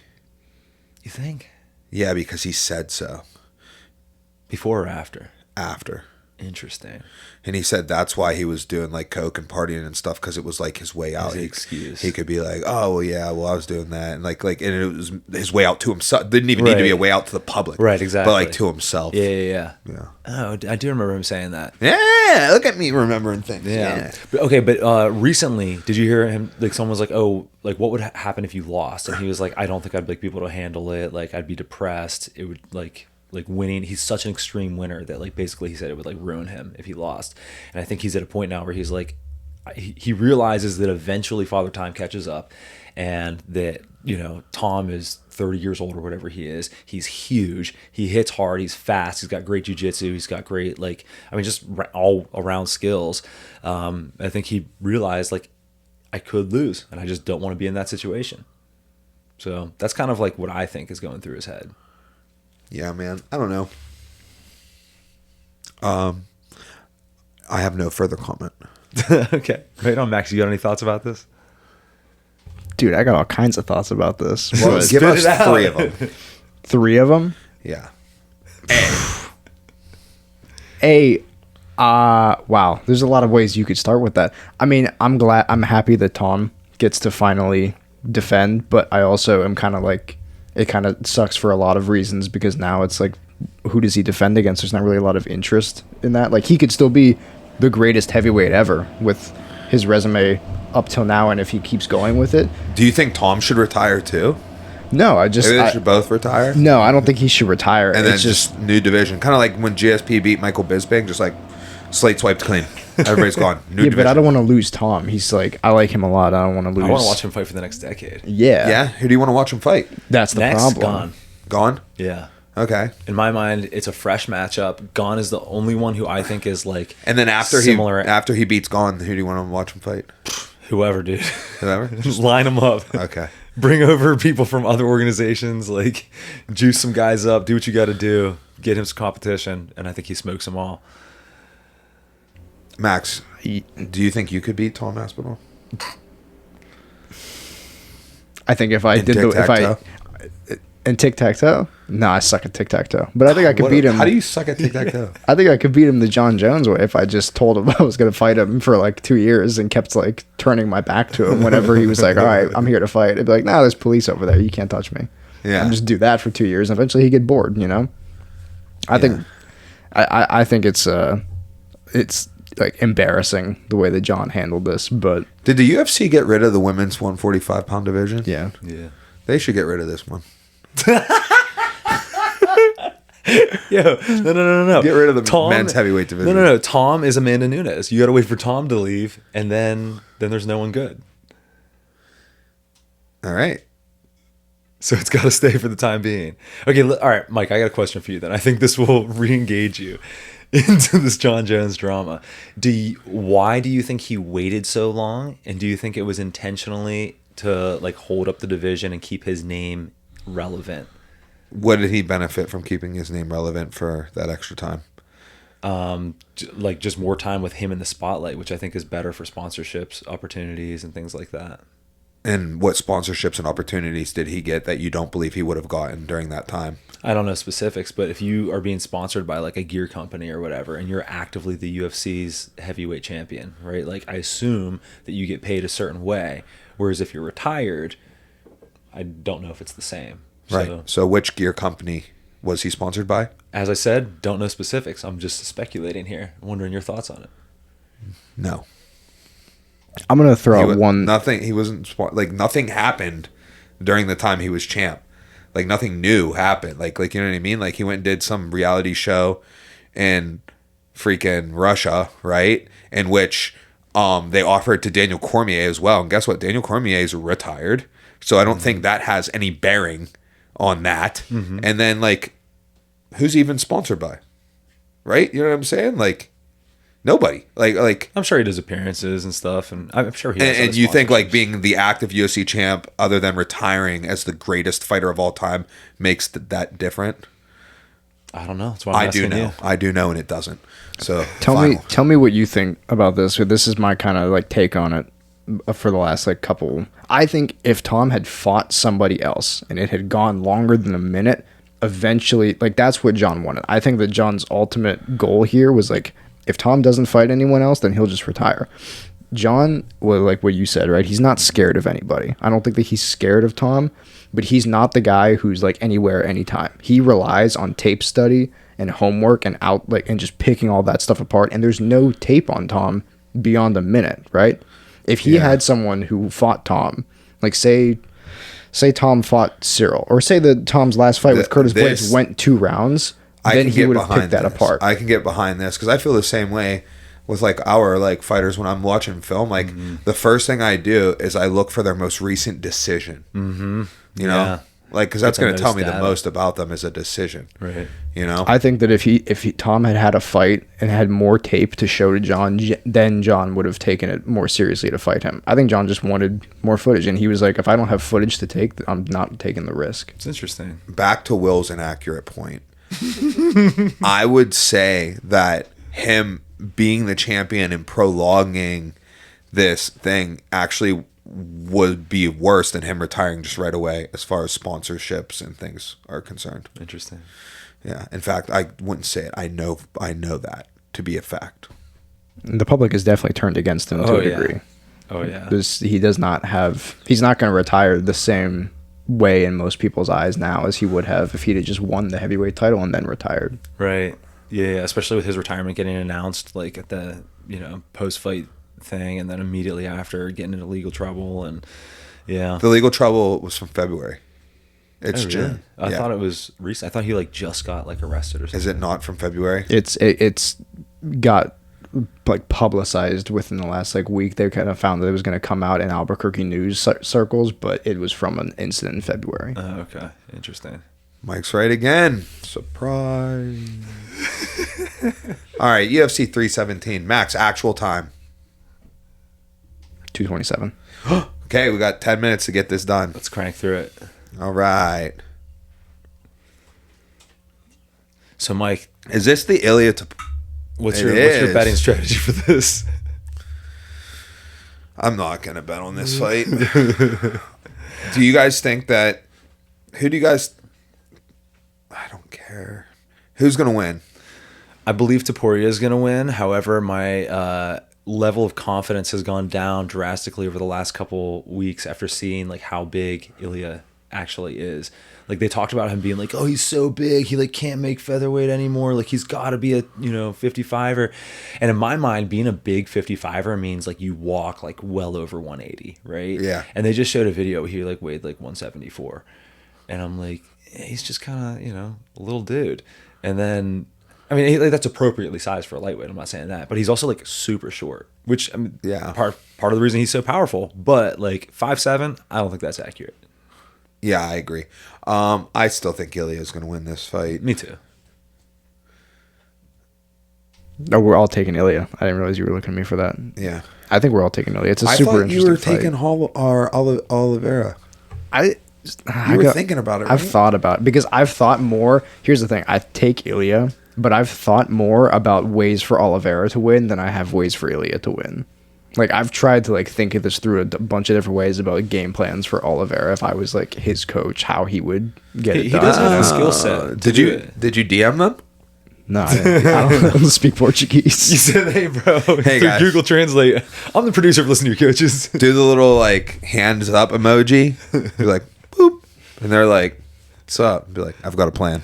You think? Yeah, because he said so. Before or after? After. Interesting. And he said that's why he was doing coke and partying and stuff, because it was his way out. His excuse. He could be like, oh well, yeah, well I was doing that, and and it was his way out to himself. Didn't even need to be a way out to the public, right? Exactly. But to himself. Yeah. Oh, I do remember him saying that. Yeah, look at me remembering things. Yeah. But recently, did you hear him? Someone was like, oh, what would happen if you lost? And he was like, I don't think I'd be able to handle it. I'd be depressed. It would winning, he's such an extreme winner that basically he said it would ruin him if he lost. And I think he's at a point now where he's he realizes that eventually Father Time catches up, and that Tom is 30 years old or whatever he is. He's huge, he hits hard, he's fast, he's got great jiu-jitsu, he's got great just all around skills. I think he realized I could lose, and I just don't want to be in that situation. So that's kind of what I think is going through his head. Yeah, man. I don't know. I have no further comment. Okay. Right on, Max. You got any thoughts about this? Dude, I got all kinds of thoughts about this. Give us 3 of them. 3 of them? Yeah. Wow. There's a lot of ways you could start with that. I mean, I'm happy that Tom gets to finally defend, but I also am kind of like, it kind of sucks for a lot of reasons, because now it's like, who does he defend against? There's not really a lot of interest in that. Like, he could still be the greatest heavyweight ever with his resume up till now, and if he keeps going with it. Do you think Tom should retire too? No, Maybe they should both retire? No, I don't think he should retire. And then just new division. Kind of like when GSP beat Michael Bisping, just like slate swiped clean. Everybody's gone. New division. But I don't want to lose Tom. He's like, I like him a lot. I don't want to lose. I want to watch him fight for the next decade. Yeah. Who do you want to watch him fight? That's the problem. Gone? Yeah. Okay. In my mind, it's a fresh matchup. Gone is the only one who I think is like. And then after similar. After he beats Gone, who do you want to watch him fight? Whoever, dude. Whoever? Just line them up. Okay. Bring over people from other organizations, like juice some guys up, do what you got to do, get him some competition, and I think he smokes them all. Max, do you think you could beat Tom Aspinall? I think if I in tic-tac-toe? No, I suck at tic-tac-toe. But I think I could beat him. How do you suck at tic-tac-toe? I think I could beat him the Jon Jones way if I just told him I was going to fight him for like 2 years and kept like turning my back to him whenever he was like, all right, I'm here to fight. I'd be like, nah, there's police over there. You can't touch me. Yeah. And just do that for 2 years. And eventually he'd get bored, you know? I think it's like embarrassing the way that Jon handled this, but... Did the UFC get rid of the women's 145-pound division? Yeah. They should get rid of this one. No. Get rid of the men's heavyweight division. No. Tom is Amanda Nunes. You got to wait for Tom to leave, and then there's no one good. All right. So it's got to stay for the time being. Okay, all right, Mike, I got a question for you then. I think this will re-engage you into this Jon Jones drama. Why do you think he waited so long? And do you think it was intentionally to like hold up the division and keep his name relevant? What did he benefit from keeping his name relevant for that extra time? Like just more time with him in the spotlight, which I think is better for sponsorships, opportunities, and things like that. And what sponsorships and opportunities did he get that you don't believe he would have gotten during that time? I don't know specifics, but if you are being sponsored by like a gear company or whatever, and you're actively the UFC's heavyweight champion, right? Like I assume that you get paid a certain way. Whereas if you're retired, I don't know if it's the same. Right. So which gear company was he sponsored by? As I said, don't know specifics. I'm just speculating here. I'm wondering your thoughts on it. No. I'm going to throw out one. Nothing. He wasn't like nothing happened during the time he was champ. Like nothing new happened. Like you know what I mean? Like he went and did some reality show in freaking Russia, right? In which they offered to Daniel Cormier as well. And guess what? Daniel Cormier is retired. So I don't think that has any bearing on that. Mm-hmm. And then like who's he even sponsored by? Right? You know what I'm saying? Like nobody. Like I'm sure he does appearances and stuff, and I'm sure he has and you think like being the active UFC champ other than retiring as the greatest fighter of all time makes that different? I don't know. That's why I'm asking you. I do know, and it doesn't. So tell me what you think about this. This is my kind of like take on it for the last like couple. I think if Tom had fought somebody else and it had gone longer than a minute, eventually, like that's what Jon wanted. I think that Jon's ultimate goal here was like, if Tom doesn't fight anyone else, then he'll just retire. Jon, well, like what you said, right? He's not scared of anybody. I don't think that he's scared of Tom, but he's not the guy who's like anywhere, anytime. He relies on tape study and homework and and just picking all that stuff apart. And there's no tape on Tom beyond a minute, right? If he had someone who fought Tom, like say Tom fought Cyril, or say that Tom's last fight with Curtis Blaydes went 2 rounds, then he would have picked that apart. I can get behind this because I feel the same way with like our like fighters when I'm watching film. Like the first thing I do is I look for their most recent decision. Mm-hmm. You know, like because that's going to tell me the most about them is a decision. Right. You know, I think that if Tom had a fight and had more tape to show to Jon, then Jon would have taken it more seriously to fight him. I think Jon just wanted more footage, and he was like, if I don't have footage to take, I'm not taking the risk. It's interesting. Back to Will's inaccurate point. I would say that him being the champion and prolonging this thing actually would be worse than him retiring just right away as far as sponsorships and things are concerned. Interesting. Yeah. In fact, I wouldn't say it. I know that to be a fact. The public is definitely turned against him to a degree. Oh yeah. He's not going to retire the same way in most people's eyes now as he would have if he'd have just won the heavyweight title and then retired. Right. Yeah, especially with his retirement getting announced like at the, post-fight thing, and then immediately after getting into legal trouble. And yeah, the legal trouble was from February. It's really? June. I thought it was recent. I thought he like just got like arrested or something. Is it not from February? It's got like publicized within the last like week. They kind of found that it was going to come out in Albuquerque news circles, but it was from an incident in February. Oh, okay, interesting. Mike's right again. Surprise. All right, UFC 317. Max, actual time. 2:27. Okay, we got 10 minutes to get this done. Let's crank through it. All right. So, Mike, is this the Ilya what's your betting strategy for this? I'm not going to bet on this fight. Do you guys think that... Who do you guys... I don't care. Who's going to win? I believe Topuria is going to win. However, my level of confidence has gone down drastically over the last couple weeks after seeing like how big Ilya actually is. Like they talked about him being like, oh, he's so big, he like can't make featherweight anymore. Like he's got to be a 55er. And in my mind, being a big 55er means like you walk like well over 180, right? Yeah. And they just showed a video he like weighed like 174, and I'm like, he's just kind of a little dude. And then I mean, that's appropriately sized for a lightweight. I'm not saying that, but he's also like super short, which part of the reason he's so powerful. But like 5'7", I don't think that's accurate. Yeah, I agree. I still think Ilya is going to win this fight. Me too. No, we're all taking Ilya. I didn't realize you were looking at me for that. Yeah, I think we're all taking Ilya. It's a super interesting fight. I thought you were taking Oliviera. You were thinking about it, right? I've thought about it because I've thought more. Here's the thing. I take Ilya, but I've thought more about ways for Oliveira to win than I have ways for Ilya to win. Like, I've tried to, like, think of this through a bunch of different ways about game plans for Oliveira. If I was, like, his coach, how he would get it done. He does have a skill set. Did you DM them? No, I don't speak Portuguese. You said, hey, bro. Hey, guys. Google Translate. I'm the producer of Listen to Your Coaches. Do the little, like, hands up emoji. Be like, boop. And they're like, what's up? Be like, I've got a plan.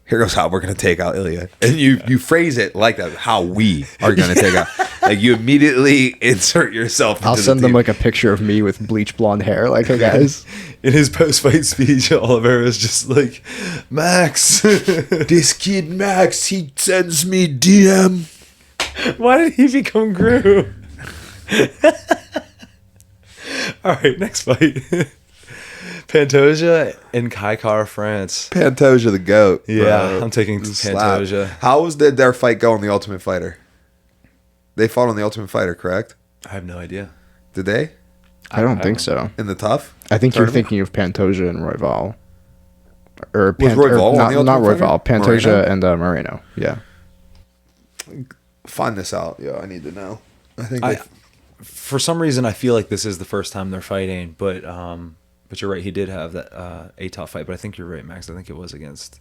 Here goes how we're going to take out Ilya. And you phrase it like that, how we are going to take out. Like, you immediately insert yourself into I'll send them, like, a picture of me with bleach blonde hair. Like, hey, guys. In his post-fight speech, Oliveira is just like, Max. This kid, Max, he sends me DM. Why did he become Gru? All right, next fight. Pantoja and Kaikar France. Pantoja the GOAT. Yeah, bro. I'm taking Pantoja. How did their fight go on The Ultimate Fighter? They fought on The Ultimate Fighter, correct? I have no idea. Did they? I don't think so. In the tough? I think tournament? you're thinking of Pantoja and Royval. Or Was Royval on The not Ultimate Royval. Fighter? Pantoja and Moreno. Yeah. Find this out. Yo, I need to know. I think for some reason, I feel like this is the first time they're fighting, but you're right. He did have that a tough fight, but I think you're right, Max. I think it was against.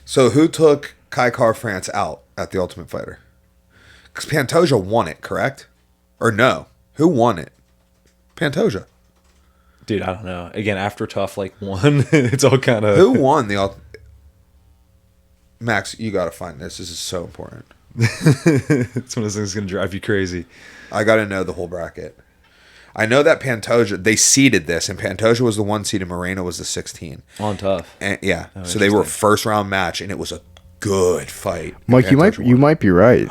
So who took Kaikar France out at The Ultimate Fighter? Because Pantoja won it, correct? Or no? Who won it? Pantoja. Dude, I don't know. Again, after tough like won, it's all kind of. Who won the Max, you got to find this. This is so important. It's one of those things that's going to drive you crazy. I got to know the whole bracket. I know that Pantoja, they seeded this, and Pantoja was the 1 seed, and Moreno was the 16. On tough. And, yeah. So they were first round match, and it was a good fight. Mike, you might be right.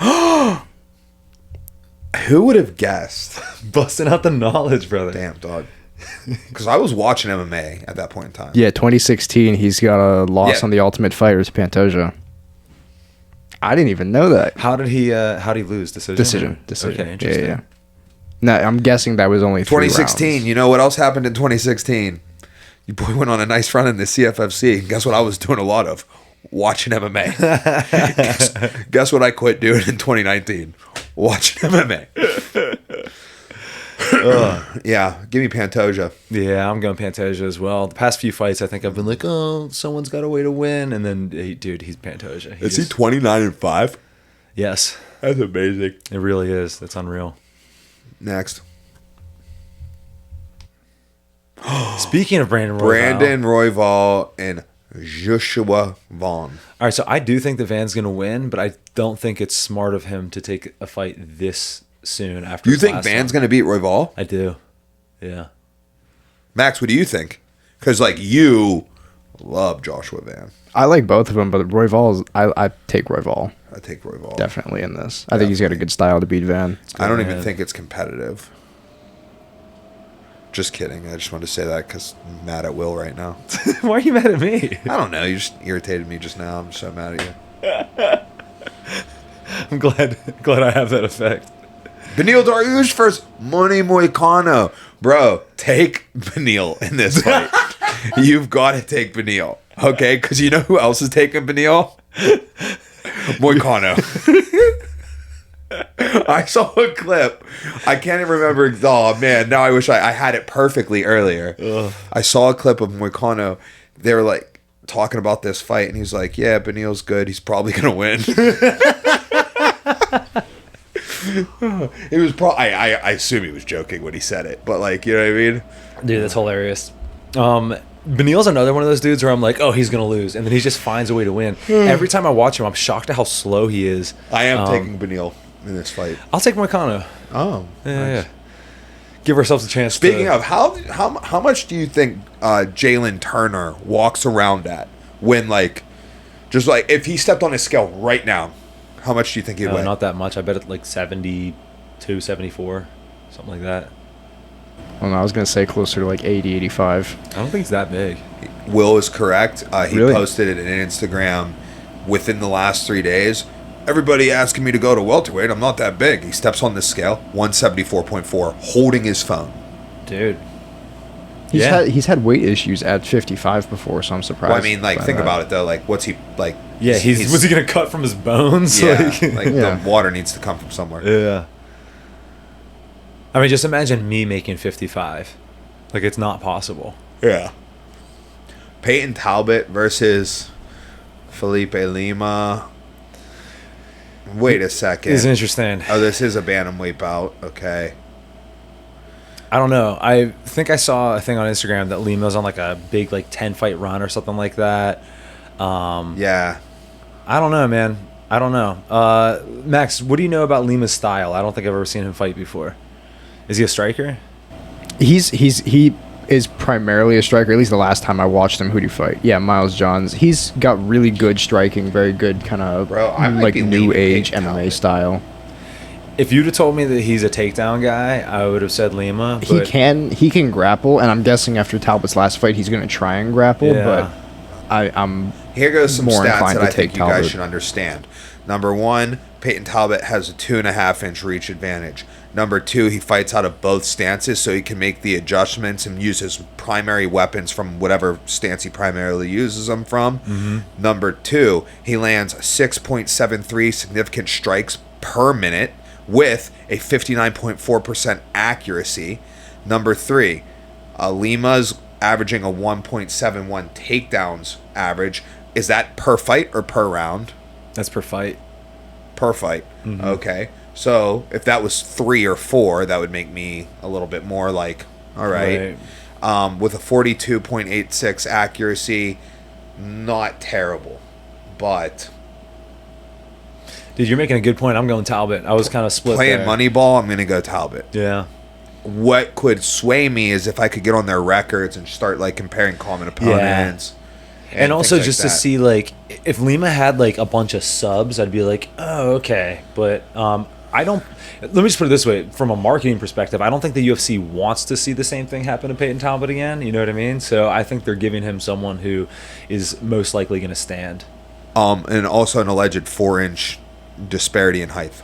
Who would have guessed? Busting out the knowledge, brother. Damn, dog. Because I was watching MMA at that point in time. Yeah, 2016, he's got a loss on The Ultimate Fighter to Pantoja. I didn't even know that. How did he lose? Decision. Okay, interesting. Yeah. No, I'm guessing that was only 2016. 3 rounds. You know what else happened in 2016? Your boy went on a nice run in the CFFC. Guess what I was doing a lot of? Watching MMA. guess what I quit doing in 2019? Watching MMA. Yeah, give me Pantoja. Yeah, I'm going Pantoja as well. The past few fights, I think I've been like, oh, someone's got a way to win. And then, dude, he's Pantoja. Is he 29-5? Yes. That's amazing. It really is. That's unreal. Next. Speaking of Brandon Royval. Brandon Royval and Joshua Vaughn. All right, so I do think that Van's going to win, but I don't think it's smart of him to take a fight this soon after. You think Van's going to beat Royval? I do. Yeah. Max, what do you think? Because, like, you love Joshua Van. I like both of them, but Royval, I take Royval. I take Royval. Definitely in this. I think he's got a good style to beat Van. I don't even think it's competitive. Just kidding. I just wanted to say that because I'm mad at Will right now. Why are you mad at me? I don't know. You just irritated me just now. I'm so mad at you. I'm glad I have that effect. Beneil Dariush versus Moicano. Bro, take Beneil in this fight. You've got to take Beneil. Okay? Because you know who else is taking Beneil? Moicano. I saw a clip. I can't even remember. Oh, man. Now I wish I had it perfectly earlier. Ugh. I saw a clip of Moicano. They were like talking about this fight, and he's like, yeah, Beneil's good. He's probably going to win. It was I assume he was joking when he said it, but like, you know what I mean? Dude, that's hilarious. Beneil's another one of those dudes where I'm like, oh, he's gonna lose, and then he just finds a way to win. Every time I watch him, I'm shocked at how slow he is. I am taking Beneil in this fight. I'll take Moicano. Oh, yeah, nice. Yeah. Give ourselves a chance. Speaking of, how much do you think Jalen Turner walks around at when, like, just like if he stepped on his scale right now? How much do you think he'd weigh? Not that much. I bet it like 72, 74, something like that. Well, no, I was going to say closer to like 80, 85. I don't think it's that big. Will is correct. He really? Posted it in Instagram within the last 3 days. Everybody asking me to go to welterweight. I'm not that big. He steps on the scale, 174.4, holding his phone. Dude. He's had weight issues at 55 before, so I'm surprised. Well, I mean, like, think about it, though. Like, what's he, like... Yeah, was he going to cut from his bones? Yeah, the water needs to come from somewhere. Yeah. I mean, just imagine me making 55. Like, it's not possible. Yeah. Peyton Talbott versus Felipe Lima. Wait a second. It's interesting. Oh, this is a bantamweight bout. Okay. I don't know. I think I saw a thing on Instagram that Lima's on like a big like 10-fight run or something like that. Yeah. I don't know, man. I don't know. Max, what do you know about Lima's style? I don't think I've ever seen him fight before. Is he a striker? He is primarily a striker. At least the last time I watched him, who'd he fight? Yeah, Miles Johns. He's got really good striking, very good kind of like new age MMA style. If you'd have told me that he's a takedown guy, I would have said Lima. But he can grapple, and I'm guessing after Talbot's last fight, he's going to try and grapple. Yeah. But I'm here goes some more stats that I think you Talbot. guys should understand. Number one, Peyton Talbott has a 2.5-inch reach advantage. Number two, he fights out of both stances, so he can make the adjustments and use his primary weapons from whatever stance he primarily uses them from. Mm-hmm. Number two, he lands 6.73 significant strikes per minute with a 59.4% accuracy. Number three, Lima's averaging a 1.71 takedowns average. Is that per fight or per round? That's per fight. Per fight. Mm-hmm. Okay. So if that was 3 or 4, that would make me a little bit more like, all right. With a 42.86 accuracy, not terrible, but... Dude, you're making a good point. I'm going Talbot. I was kind of split playing there. Moneyball, I'm going to go Talbot. Yeah. What could sway me is if I could get on their records and start like comparing common opponents. Yeah. And also just to see like if Lima had like a bunch of subs, I'd be like, oh, okay. But I don't. Let me just put it this way: from a marketing perspective, I don't think the UFC wants to see the same thing happen to Peyton Talbot again. You know what I mean? So I think they're giving him someone who is most likely going to stand. And also an alleged 4-inch disparity in height.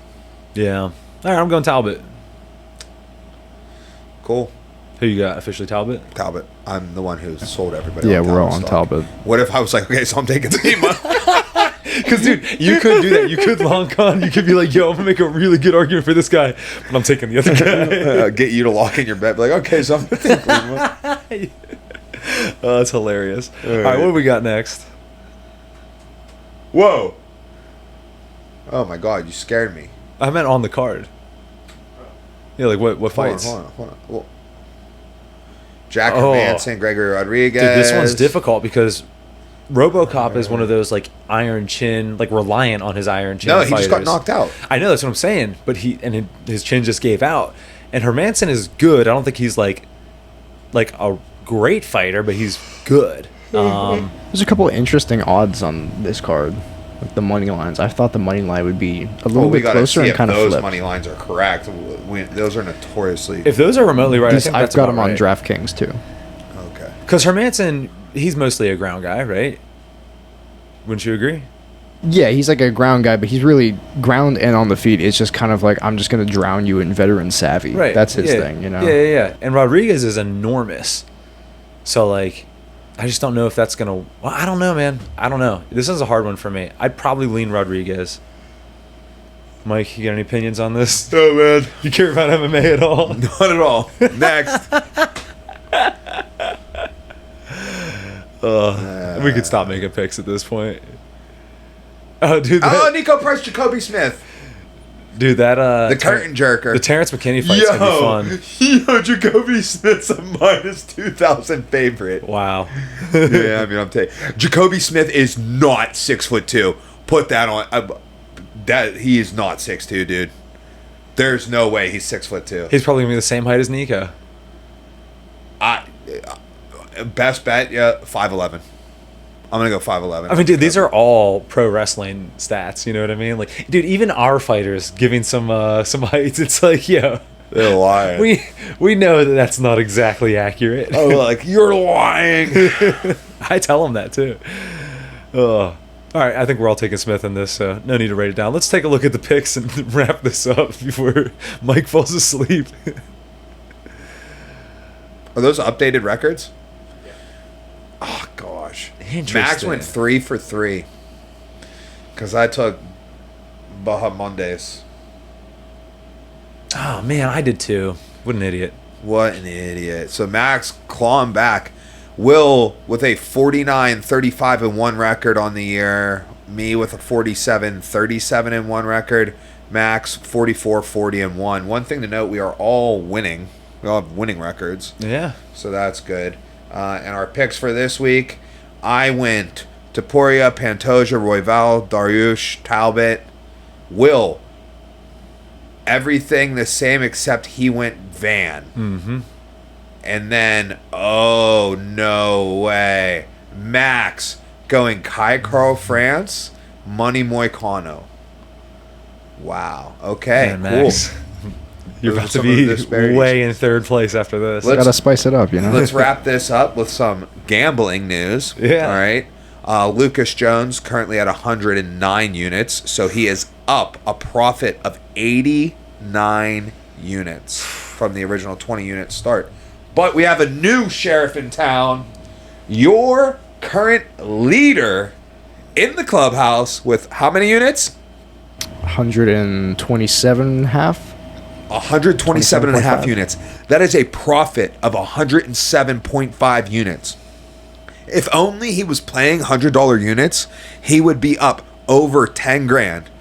Yeah. All right, I'm going Talbot. Cool. Who you got? Officially Talbot? Talbot. I'm the one who sold everybody. Yeah, we're all on Talbot. What if I was like, okay, so I'm taking Lima? Because, dude, you could do that. You could long con. You could be like, yo, I'm going to make a really good argument for this guy, but I'm taking the other guy. Get you to lock in your bet. Be like, okay, so I'm going to take Lima. Oh, that's hilarious. All right, what do we got next? Whoa. Oh, my God. You scared me. I meant on the card. Yeah, like what fights? Hold on. Well, Jack Hermanson, Gregory Rodriguez. Dude, this one's difficult because RoboCop is one of those like iron chin, like reliant on his iron chin. No, he fighters. just got knocked out. I know, that's what I'm saying, but his chin just gave out. And Hermanson is good. I don't think he's like a great fighter, but he's good. There's a couple of interesting odds on this card, like the money lines. I thought the money line would be a little bit closer and kind of those flipped. money lines are correct. Those are notoriously. If those are remotely right, I think I've that's got him about on right. DraftKings too. Okay. Because Hermanson, he's mostly a ground guy, right? Wouldn't you agree? Yeah, he's like a ground guy, but he's really ground and on the feet. It's just kind of like, I'm just going to drown you in veteran savvy. Right. That's his thing, you know? Yeah. And Rodriguez is enormous. So, like, I just don't know if that's going to... Well, I don't know, man. I don't know. This is a hard one for me. I'd probably lean Rodriguez. Mike, you got any opinions on this? No, man. You care about MMA at all? Not at all. Next. We could stop making picks at this point. Oh, dude. Nico Price, Jacoby Smith. Dude, that... the curtain jerker. The Terrence McKinney fight's going to be fun. Jacoby Smith's a minus 2,000 favorite. Wow. Yeah, I mean, I'm telling you. Jacoby Smith is not 6'2". Put that on. He is not 6'2", dude. There's no way he's 6'2". He's probably going to be the same height as Nico. Best bet, 5'11". I'm gonna go 5'11". I mean, dude, these are all pro wrestling stats. You know what I mean? Like, dude, even our fighters giving some heights. It's like, yo, they're lying. We know that that's not exactly accurate. Oh, like, you're lying. I tell them that too. All right, I think we're all taking Smith in this. So no need to write it down. Let's take a look at the picks and wrap this up before Mike falls asleep. Are those updated records? Oh, gosh. Max went 3 for 3. Because I took Bahamondes. Oh, man, I did too. What an idiot. What an idiot. So Max clawing back. Will with a 49-35-1 record on the year. Me with a 47-37-1 record. Max 44-40-1. One thing to note, we are all winning. We all have winning records. Yeah. So that's good. And our picks for this week, I went Topuria, Pantoja, Royval, Dariush, Talbott. Will, everything the same except he went Van. Mm-hmm. And then, oh, no way. Max going Kai Carl France, Money Moicano. Wow. Okay, Man, cool. Max. You're about to be way in third place after this. Gotta spice it up, you know? Let's wrap this up with some gambling news. Yeah. All right. Lucas Jones currently at 109 units, so he is up a profit of 89 units from the original 20-unit start. But we have a new sheriff in town. Your current leader in the clubhouse with how many units? 127.5. 127.5 units. That is a profit of 107.5 units. If only he was playing $100 units, he would be up over 10 grand.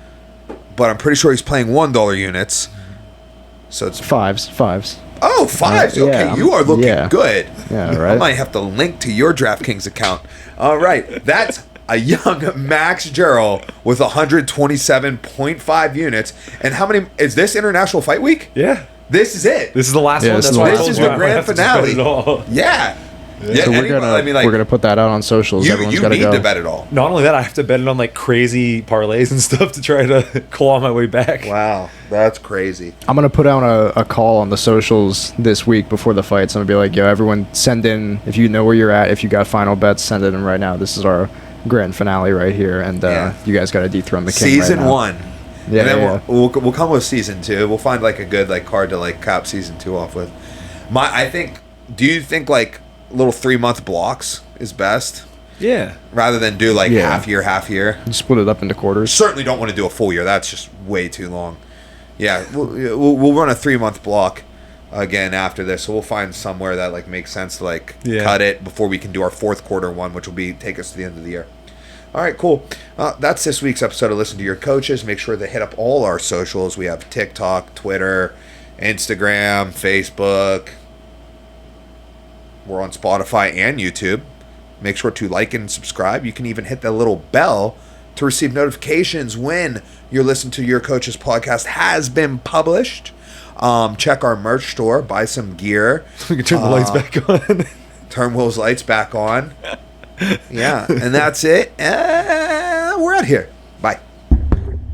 But I'm pretty sure he's playing $1 units. So it's Fives. Oh, fives. Okay, yeah, you are looking good. Yeah, right. I might have to link to your DraftKings account. All right, that's a young Max Gerald with 127.5 units. And how many is this International Fight Week? Yeah. This is it. This is the last one. This That's is why I this told is you the I grand have to spend finale. it all. Yeah. Yeah, So anybody, we're gonna put that out on socials. you Everyone's gotta need go. to bet it all. Not only that, I have to bet it on like crazy parlays and stuff to try to claw my way back. Wow, that's crazy. I'm gonna put out a call on the socials this week before the fights. I'm gonna be like, yo, everyone, send in if you know where you're at. If you got final bets, send it in right now. This is our grand finale right here, and you guys got to dethrone the king. Season right now. 1. Yeah, and then yeah. we'll come with season 2. We'll find like a good like card to like cap season 2 off with. Do you think like little 3-month blocks is best Yeah. rather than do like half year? You split it up into quarters. Certainly don't want to do a full year. That's just way too long. Yeah, we'll run a 3-month block again after this. So we'll find somewhere that like makes sense to like cut it before we can do our fourth quarter one, which will be take us to the end of the year. All right, cool. That's this week's episode of Listen to Your Coaches. Make sure to hit up all our socials. We have TikTok, Twitter, Instagram, Facebook. We're on Spotify and YouTube. Make sure to like and subscribe. You can even hit the little bell to receive notifications when your Listen to Your Coaches podcast has been published. Check our merch store. Buy some gear. We can turn the lights back on. Turn Will's lights back on. Yeah, and that's it. We're out here. Bye.